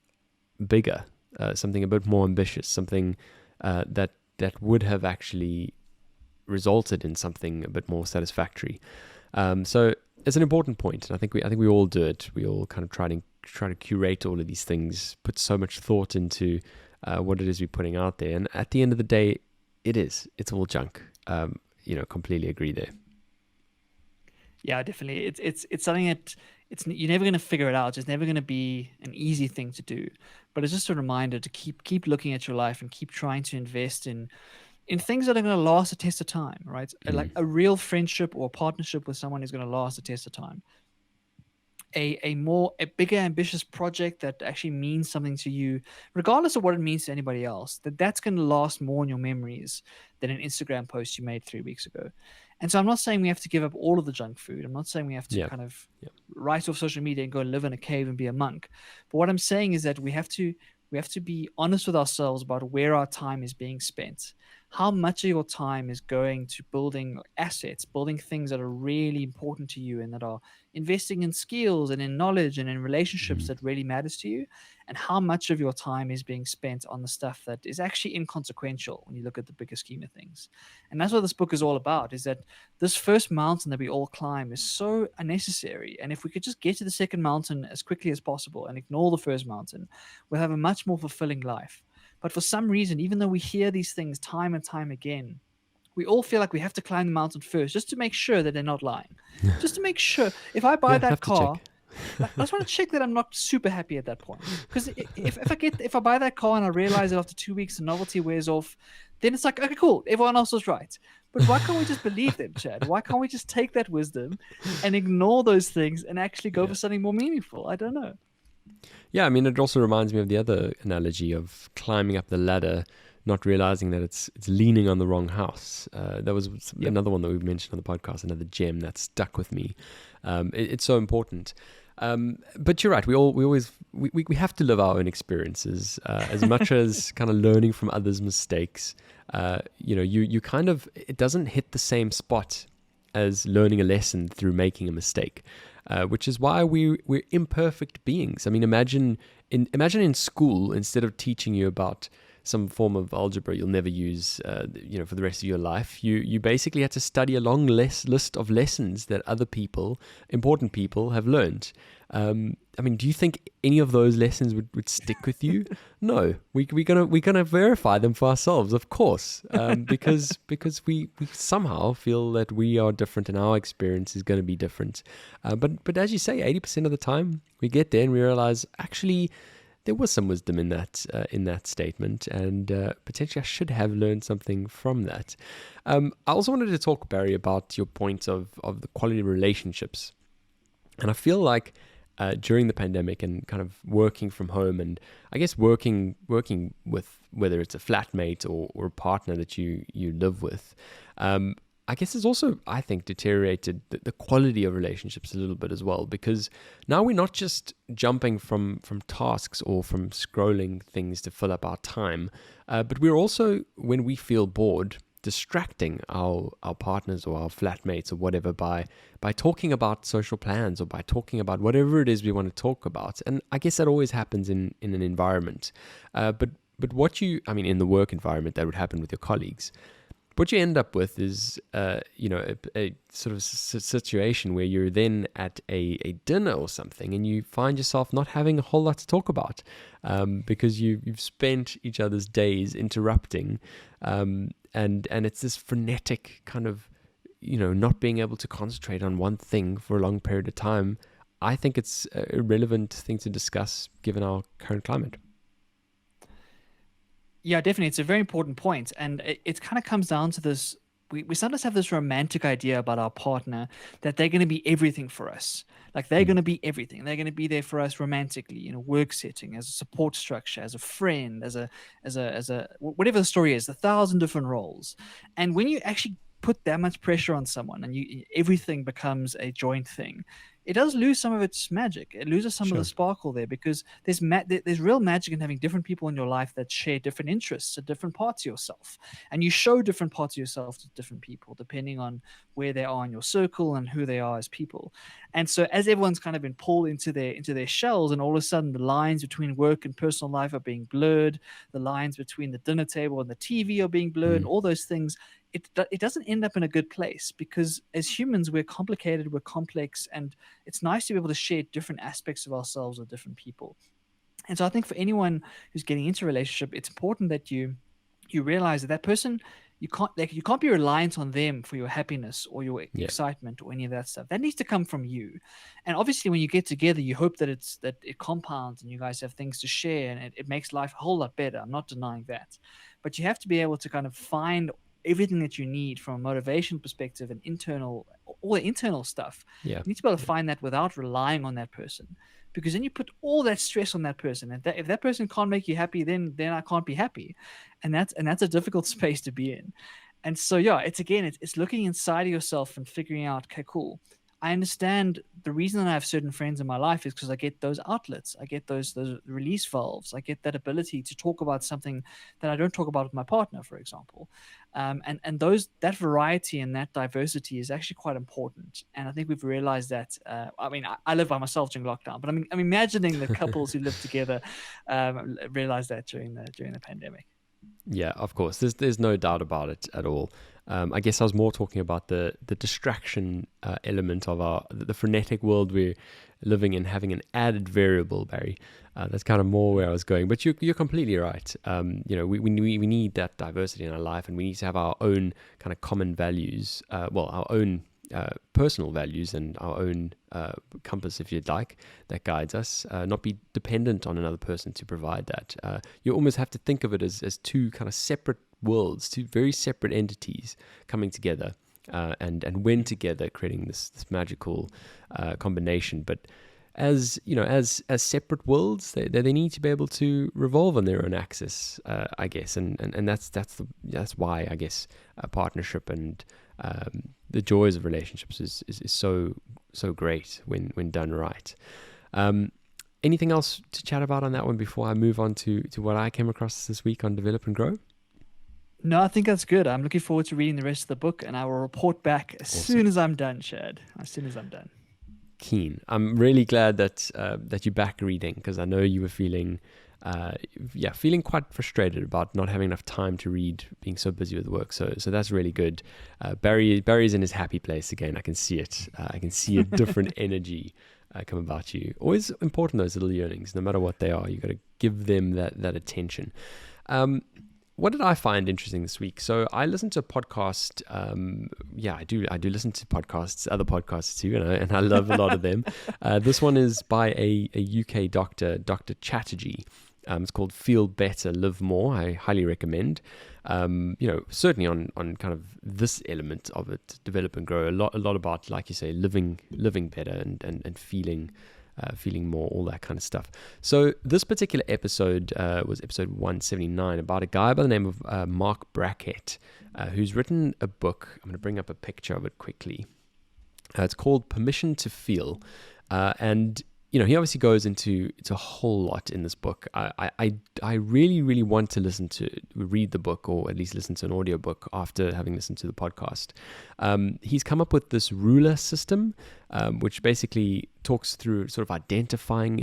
[SPEAKER 2] bigger, something a bit more ambitious, something that would have actually resulted in something a bit more satisfactory. So it's an important point, and I think we all do it. We all kind of try to curate all of these things, put so much thought into what it is we're putting out there, and at the end of the day, it's all junk. Completely agree there.
[SPEAKER 3] Yeah, definitely. It's something that you're never going to figure it out. It's never going to be an easy thing to do. But it's just a reminder to keep looking at your life and keep trying to invest in things that are going to last a test of time, right? Like a real friendship or partnership with someone is going to last a test of time. A bigger ambitious project that actually means something to you, regardless of what it means to anybody else, that's going to last more in your memories than an Instagram post you made 3 weeks ago. And so I'm not saying we have to give up all of the junk food. I'm not saying we have to
[SPEAKER 2] Yeah.
[SPEAKER 3] kind of
[SPEAKER 2] Yeah.
[SPEAKER 3] write off social media and go live in a cave and be a monk. But what I'm saying is that we have to be honest with ourselves about where our time is being spent. How much of your time is going to building assets, building things that are really important to you and that are investing in skills and in knowledge and in relationships that really matters to you, and how much of your time is being spent on the stuff that is actually inconsequential when you look at the bigger scheme of things. And that's what this book is all about, is that this first mountain that we all climb is so unnecessary, and if we could just get to the second mountain as quickly as possible and ignore the first mountain, we'll have a much more fulfilling life. But for some reason, even though we hear these things time and time again, we all feel like we have to climb the mountain first just to make sure that they're not lying. Just to make sure, if I buy
[SPEAKER 2] Yeah,
[SPEAKER 3] that
[SPEAKER 2] have to
[SPEAKER 3] car,
[SPEAKER 2] check.
[SPEAKER 3] I just want to check that I'm not super happy at that point. Because if I buy that car and I realize that after 2 weeks the novelty wears off, then it's like, okay, cool, everyone else was right. But why can't we just believe them, Chad? Why can't we just take that wisdom and ignore those things and actually go for something more meaningful? I don't know.
[SPEAKER 2] Yeah, I mean, it also reminds me of the other analogy of climbing up the ladder, not realizing that it's leaning on the wrong house. That was another one that we've mentioned on the podcast, another gem that stuck with me. It's so important. But you're right. We have to live our own experiences as much as kind of learning from others' mistakes. You kind of, it doesn't hit the same spot as learning a lesson through making a mistake. Which is why we're imperfect beings. I mean, imagine in school, instead of teaching you about some form of algebra you'll never use, for the rest of your life, you basically had to study a long list of lessons that other people, important people, have learned. I mean, do you think any of those lessons would stick with you? No, we're gonna verify them for ourselves, of course, because we somehow feel that we are different and our experience is going to be different. But as you say, 80% of the time we get there and we realize actually there was some wisdom in that statement, and potentially I should have learned something from that. I also wanted to talk, Barry, about your point of the quality of relationships, and I feel like during the pandemic and kind of working from home, and I guess working with whether it's a flatmate or a partner that you live with, I guess it's also, I think, deteriorated the quality of relationships a little bit as well, because now we're not just jumping from tasks or from scrolling things to fill up our time, but we're also, when we feel bored, distracting our partners or our flatmates or whatever by talking about social plans or by talking about whatever it is we want to talk about. And I guess that always happens in an environment. But in the work environment, that would happen with your colleagues. What you end up with is, a sort of situation where you're then at a dinner or something, and you find yourself not having a whole lot to talk about, because you've spent each other's days interrupting, and it's this frenetic kind of, not being able to concentrate on one thing for a long period of time. I think it's a relevant thing to discuss given our current climate.
[SPEAKER 3] Yeah, definitely. It's a very important point. And it kind of comes down to this. We sometimes have this romantic idea about our partner that they're going to be everything for us. Like they're going to be everything. They're going to be there for us romantically, in a work setting, as a support structure, as a friend, as a whatever the story is, 1,000 different roles. And when you actually put that much pressure on someone and everything becomes a joint thing, it does lose some of its magic. It loses some of the sparkle there, because there's real magic in having different people in your life that share different interests at different parts of yourself, and you show different parts of yourself to different people depending on where they are in your circle and who they are as people. And so as everyone's kind of been pulled into their shells, and all of a sudden the lines between work and personal life are being blurred, the lines between the dinner table and the TV are being blurred, and all those things, it doesn't end up in a good place, because as humans, we're complicated, we're complex, and it's nice to be able to share different aspects of ourselves with different people. And so I think for anyone who's getting into a relationship, it's important that you realize that person you can't be reliant on them for your happiness or your
[SPEAKER 2] Yeah.
[SPEAKER 3] excitement or any of that stuff. That needs to come from you. And obviously, when you get together, you hope that it compounds and you guys have things to share, and it makes life a whole lot better. I'm not denying that, but you have to be able to kind of find everything that you need from a motivation perspective and all the internal stuff.
[SPEAKER 2] Yeah.
[SPEAKER 3] You need to be able to find that without relying on that person, because then you put all that stress on that person. And if that person can't make you happy, then I can't be happy, and that's a difficult space to be in. And so yeah, it's looking inside of yourself and figuring out, okay, cool. I understand the reason that I have certain friends in my life is because I get those outlets, I get those release valves, I get that ability to talk about something that I don't talk about with my partner, for example. And that variety and that diversity is actually quite important. And I think we've realized that. I mean, I live by myself during lockdown, but I'm imagining that couples who live together realize that during the pandemic.
[SPEAKER 2] Yeah, of course. There's no doubt about it at all. I guess I was more talking about the distraction element of the frenetic world we're living in, having an added variable, Barry. That's kind of more where I was going. But you're completely right. We need that diversity in our life, and we need to have our own kind of common values. Our own personal values and our own compass, if you'd like, that guides us, not be dependent on another person to provide that. You almost have to think of it as two kind of separate worlds, two very separate entities coming together, and when together creating this magical combination. But as separate worlds, they need to be able to revolve on their own axis, I guess, and that's why I guess a partnership and the joys of relationships is so great when done right. Anything else to chat about on that one before I move on to what I came across this week on Develop and Grow?
[SPEAKER 3] No, I think that's good. I'm looking forward to reading the rest of the book, and I will report back as soon as I'm done, Chad. As soon as I'm done.
[SPEAKER 2] Keen. I'm really glad that you're back reading, because I know you were feeling quite frustrated about not having enough time to read, being so busy with work. So that's really good. Barry's in his happy place again. I can see it. I can see a different energy come about you. Always important, those little yearnings, no matter what they are. You got to give them that attention. What did I find interesting this week? So I listened to a podcast. I do listen to podcasts, other podcasts too, and I love a lot of them. This one is by a UK doctor, Dr. Chatterjee. It's called Feel Better, Live More. I highly recommend. Certainly on kind of this element of it, Develop and Grow. A lot about, like you say, living better and feeling more, all that kind of stuff. So this particular episode was episode 179, about a guy by the name of Mark Brackett, who's written a book. I'm going to bring up a picture of it quickly. It's called Permission to Feel. And he obviously goes into a whole lot in this book. I really, really want to read the book, or at least listen to an audiobook after having listened to the podcast. He's come up with this ruler system, which basically talks through sort of identifying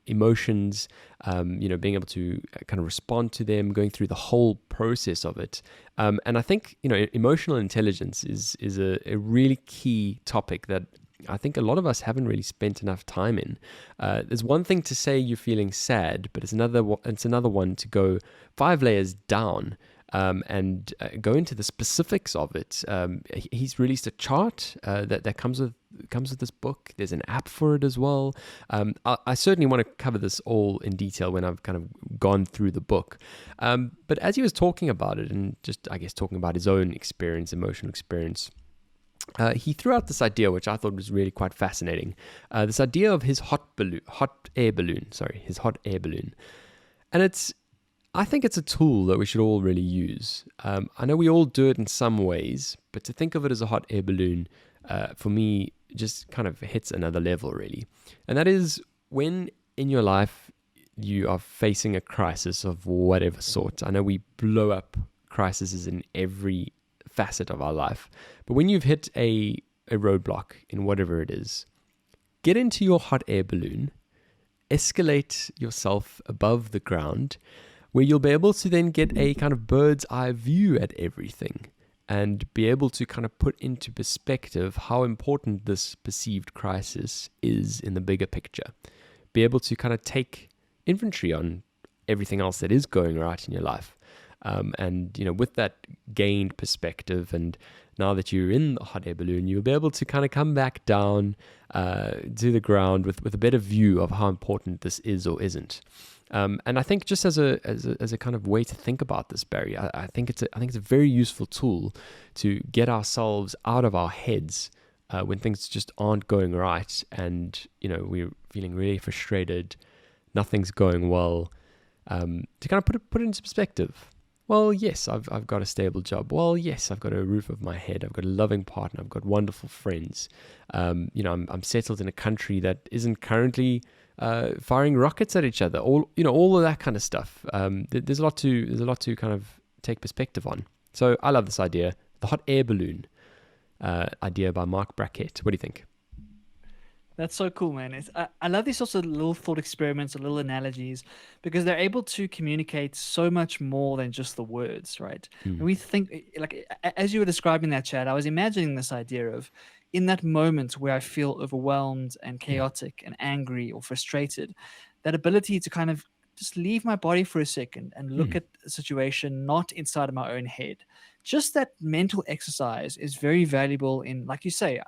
[SPEAKER 2] emotions, being able to kind of respond to them, going through the whole process of it. And I think, emotional intelligence is a really key topic that I think a lot of us haven't really spent enough time in. There's one thing to say you're feeling sad, but it's another one to go 5 layers down and go into the specifics of it. He's released a chart that comes with this book. There's an app for it as well. I certainly want to cover this all in detail when I've kind of gone through the book. But as he was talking about it, and just, I guess, talking about his own experience, emotional experience, he threw out this idea, which I thought was really quite fascinating. This idea of his hot air balloon. And I think it's a tool that we should all really use. I know we all do it in some ways, but to think of it as a hot air balloon, for me, just kind of hits another level, really. And that is when in your life you are facing a crisis of whatever sort. I know we blow up crises in every facet of our life, but when you've hit a roadblock in whatever it is, get into your hot air balloon, escalate yourself above the ground, where you'll be able to then get a kind of bird's eye view at everything and be able to kind of put into perspective how important this perceived crisis is in the bigger picture. Be able to kind of take inventory on everything else that is going right in your life. And with that gained perspective, and now that you're in the hot air balloon, you'll be able to kind of come back down to the ground with a better view of how important this is or isn't. And I think just as a kind of way to think about this, Barry, I think it's a very useful tool to get ourselves out of our heads when things just aren't going right, and we're feeling really frustrated, nothing's going well. To kind of put it into perspective. Well, yes, I've got a stable job. Well, yes, I've got a roof over my head. I've got a loving partner. I've got wonderful friends. I'm settled in a country that isn't currently firing rockets at each other. All of that kind of stuff. There's a lot to kind of take perspective on. So I love this idea, the hot air balloon idea by Mark Brackett. What do you think?
[SPEAKER 3] That's so cool, man. I love these sorts of little thought experiments or little analogies because they're able to communicate so much more than just the words, right? And we think, as you were describing that, Chad, I was imagining this idea of in that moment where I feel overwhelmed and chaotic and angry or frustrated, that ability to kind of just leave my body for a second and look at the situation not inside of my own head. Just that mental exercise is very valuable in, like you say,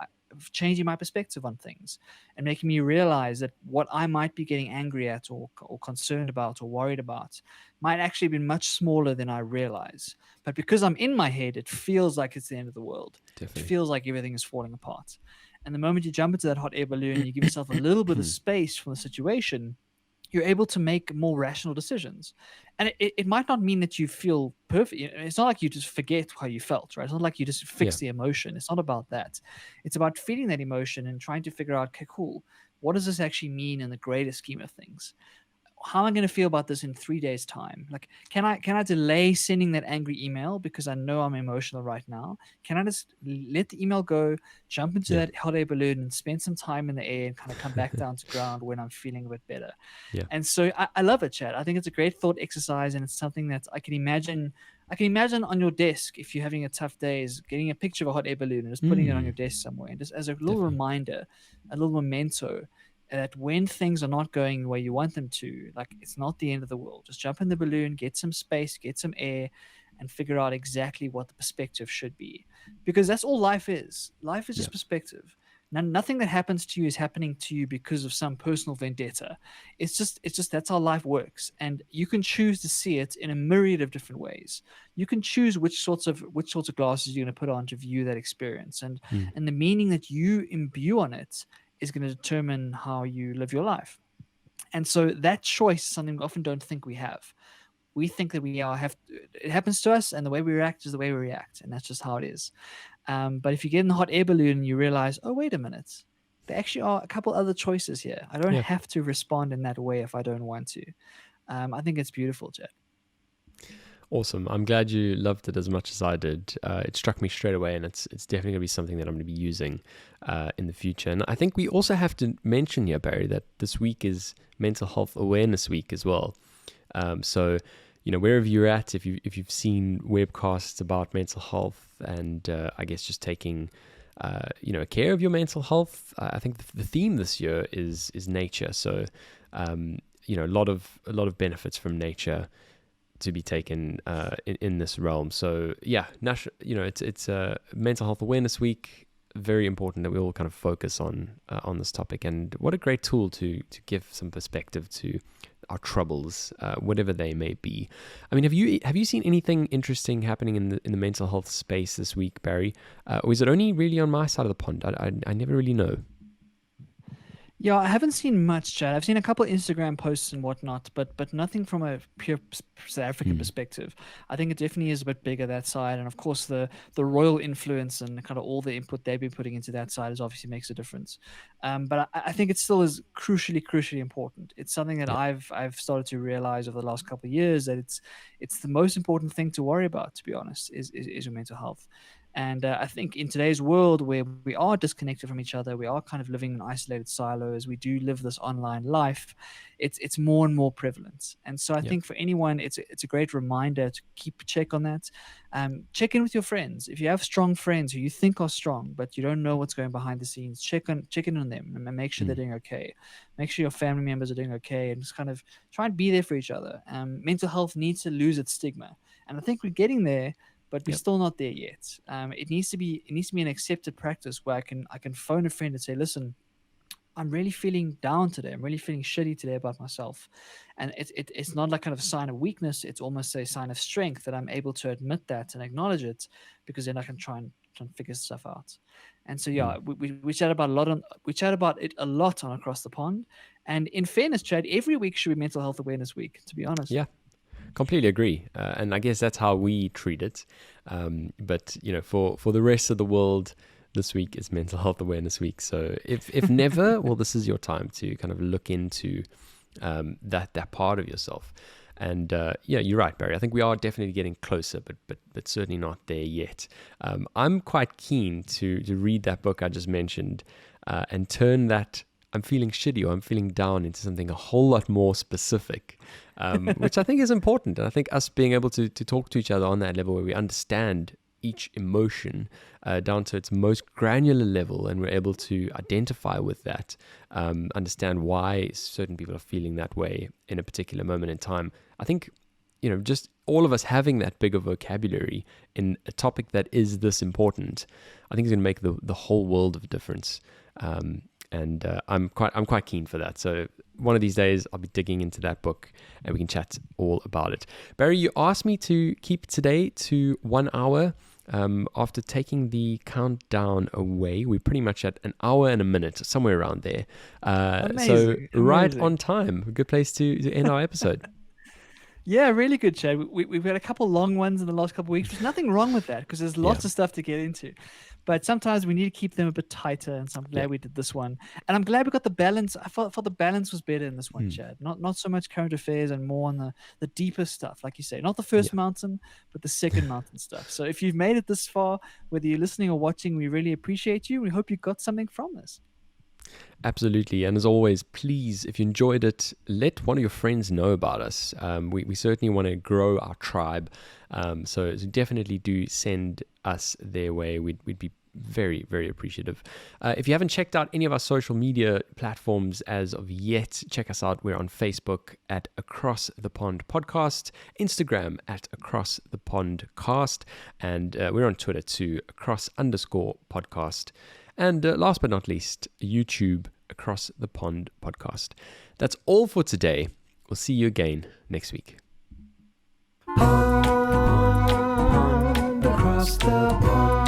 [SPEAKER 3] changing my perspective on things and making me realize that what I might be getting angry at or concerned about or worried about might actually be much smaller than I realize. But because I'm in my head, it feels like it's the end of the world.
[SPEAKER 2] Definitely.
[SPEAKER 3] It feels like everything is falling apart. And the moment you jump into that hot air balloon and you give yourself a little bit of space from the situation, you're able to make more rational decisions. And it might not mean that you feel perfect. It's not like you just forget how you felt, right? It's not like you just fix the emotion. It's not about that. It's about feeling that emotion and trying to figure out, okay, cool, what does this actually mean in the greater scheme of things? How am I going to feel about this in 3 days' time? Like, can I delay sending that angry email because I know I'm emotional right now? Can I just let the email go, jump into that hot air balloon and spend some time in the air and kind of come back down to ground when I'm feeling a bit better?
[SPEAKER 2] Yeah.
[SPEAKER 3] And so I love it, Chad. I think it's a great thought exercise, and it's something that I can imagine on your desk if you're having a tough day, is getting a picture of a hot air balloon and just putting it on your desk somewhere, and just as a little reminder, a little memento that when things are not going the way you want them to, like, it's not the end of the world. Just jump in the balloon, get some space, get some air, and figure out exactly what the perspective should be. Because that's all life is. Life is just perspective. Now, nothing that happens to you is happening to you because of some personal vendetta. It's just that's how life works. And you can choose to see it in a myriad of different ways. You can choose which sorts of glasses you're going to put on to view that experience. And the meaning that you imbue on it is going to determine how you live your life. And so that choice is something we often don't think we have. We think that it happens to us, and the way we react is the way we react, and that's just how it is. But if you get in the hot air balloon and you realize, oh, wait a minute, there actually are a couple other choices here. I don't have to respond in that way if I don't want to. I think it's beautiful, Jed.
[SPEAKER 2] Awesome. I'm glad you loved it as much as I did. It struck me straight away, and it's definitely going to be something that I'm going to be using in the future. And I think we also have to mention here, Barry, that this week is Mental Health Awareness Week as well. So, wherever you're at, if you've seen webcasts about mental health and I guess just taking care of your mental health, I think the theme this year is nature. So, a lot of benefits from nature to be taken in this realm. So it's Mental Health Awareness Week. Very important that we all kind of focus on this topic, and what a great tool to give some perspective to our troubles, whatever they may be. I mean, have you seen anything interesting happening in the mental health space this week, Barry? Or is it only really on my side of the pond? I never really know.
[SPEAKER 3] Yeah, I haven't seen much, Chad. I've seen a couple of Instagram posts and whatnot, but nothing from a pure South African perspective. I think it definitely is a bit bigger, that side, and of course the royal influence and kind of all the input they've been putting into that side is obviously makes a difference. But I think it still is crucially important. It's something that I've started to realize over the last couple of years, that it's the most important thing to worry about, to be honest, is your mental health. And I think in today's world where we are disconnected from each other, we are kind of living in isolated silos, we do live this online life, it's more and more prevalent. And so I think for anyone, it's a great reminder to keep check on that. Check in with your friends. If you have strong friends who you think are strong, but you don't know what's going behind the scenes, check in on them and make sure they're doing okay. Make sure your family members are doing okay, and just kind of try and be there for each other. Mental health needs to lose its stigma. And I think we're getting there, but we're
[SPEAKER 2] Yep.
[SPEAKER 3] still not there yet. It needs to be an accepted practice where I can phone a friend and say, listen, I'm really feeling down today. I'm really feeling shitty today about myself. And it's not like kind of a sign of weakness. It's almost a sign of strength that I'm able to admit that and acknowledge it, because then I can try and figure stuff out. And so, yeah, we chat about we chat about it a lot on Across the Pond. And in fairness, Chad, every week should be Mental Health Awareness Week, to be honest.
[SPEAKER 2] Yeah, completely agree. And I guess that's how we treat it. But, for the rest of the world, this week is Mental Health Awareness Week. So if never, well, this is your time to kind of look into that part of yourself. And yeah, you're right, Barry. I think we are definitely getting closer, but certainly not there yet. I'm quite keen to read that book I just mentioned and turn that I'm feeling shitty or I'm feeling down into something a whole lot more specific, which I think is important. And I think us being able to talk to each other on that level where we understand each emotion down to its most granular level, and we're able to identify with that, understand why certain people are feeling that way in a particular moment in time. I think, just all of us having that bigger vocabulary in a topic that is this important, I think is going to make the whole world of difference. And I'm quite keen for that. So one of these days I'll be digging into that book and we can chat all about it. Barry, you asked me to keep today to 1 hour. After taking the countdown away, we're pretty much at an hour and a minute, somewhere around there. So right on time. A good place to end our episode.
[SPEAKER 3] Yeah, really good, Chad. We've had a couple long ones in the last couple of weeks. There's nothing wrong with that because there's lots of stuff to get into. But sometimes we need to keep them a bit tighter, and so I'm glad we did this one. And I'm glad we got the balance. I thought the balance was better in this one, Chad. Not so much current affairs and more on the deeper stuff, like you say. Not the first mountain, but the second mountain stuff. So if you've made it this far, whether you're listening or watching, we really appreciate you. We hope you got something from this.
[SPEAKER 2] Absolutely. And as always, please, if you enjoyed it, let one of your friends know about us. We certainly want to grow our tribe. So definitely do send us their way. We'd be very, very appreciative. If you haven't checked out any of our social media platforms as of yet, check us out. We're on Facebook at Across the Pond Podcast, Instagram at Across the Pond Cast, and we're on Twitter too, Across_podcast. And last but not least, YouTube, Across the Pond Podcast. That's all for today. We'll see you again next week.
[SPEAKER 1] Pond, across the pond.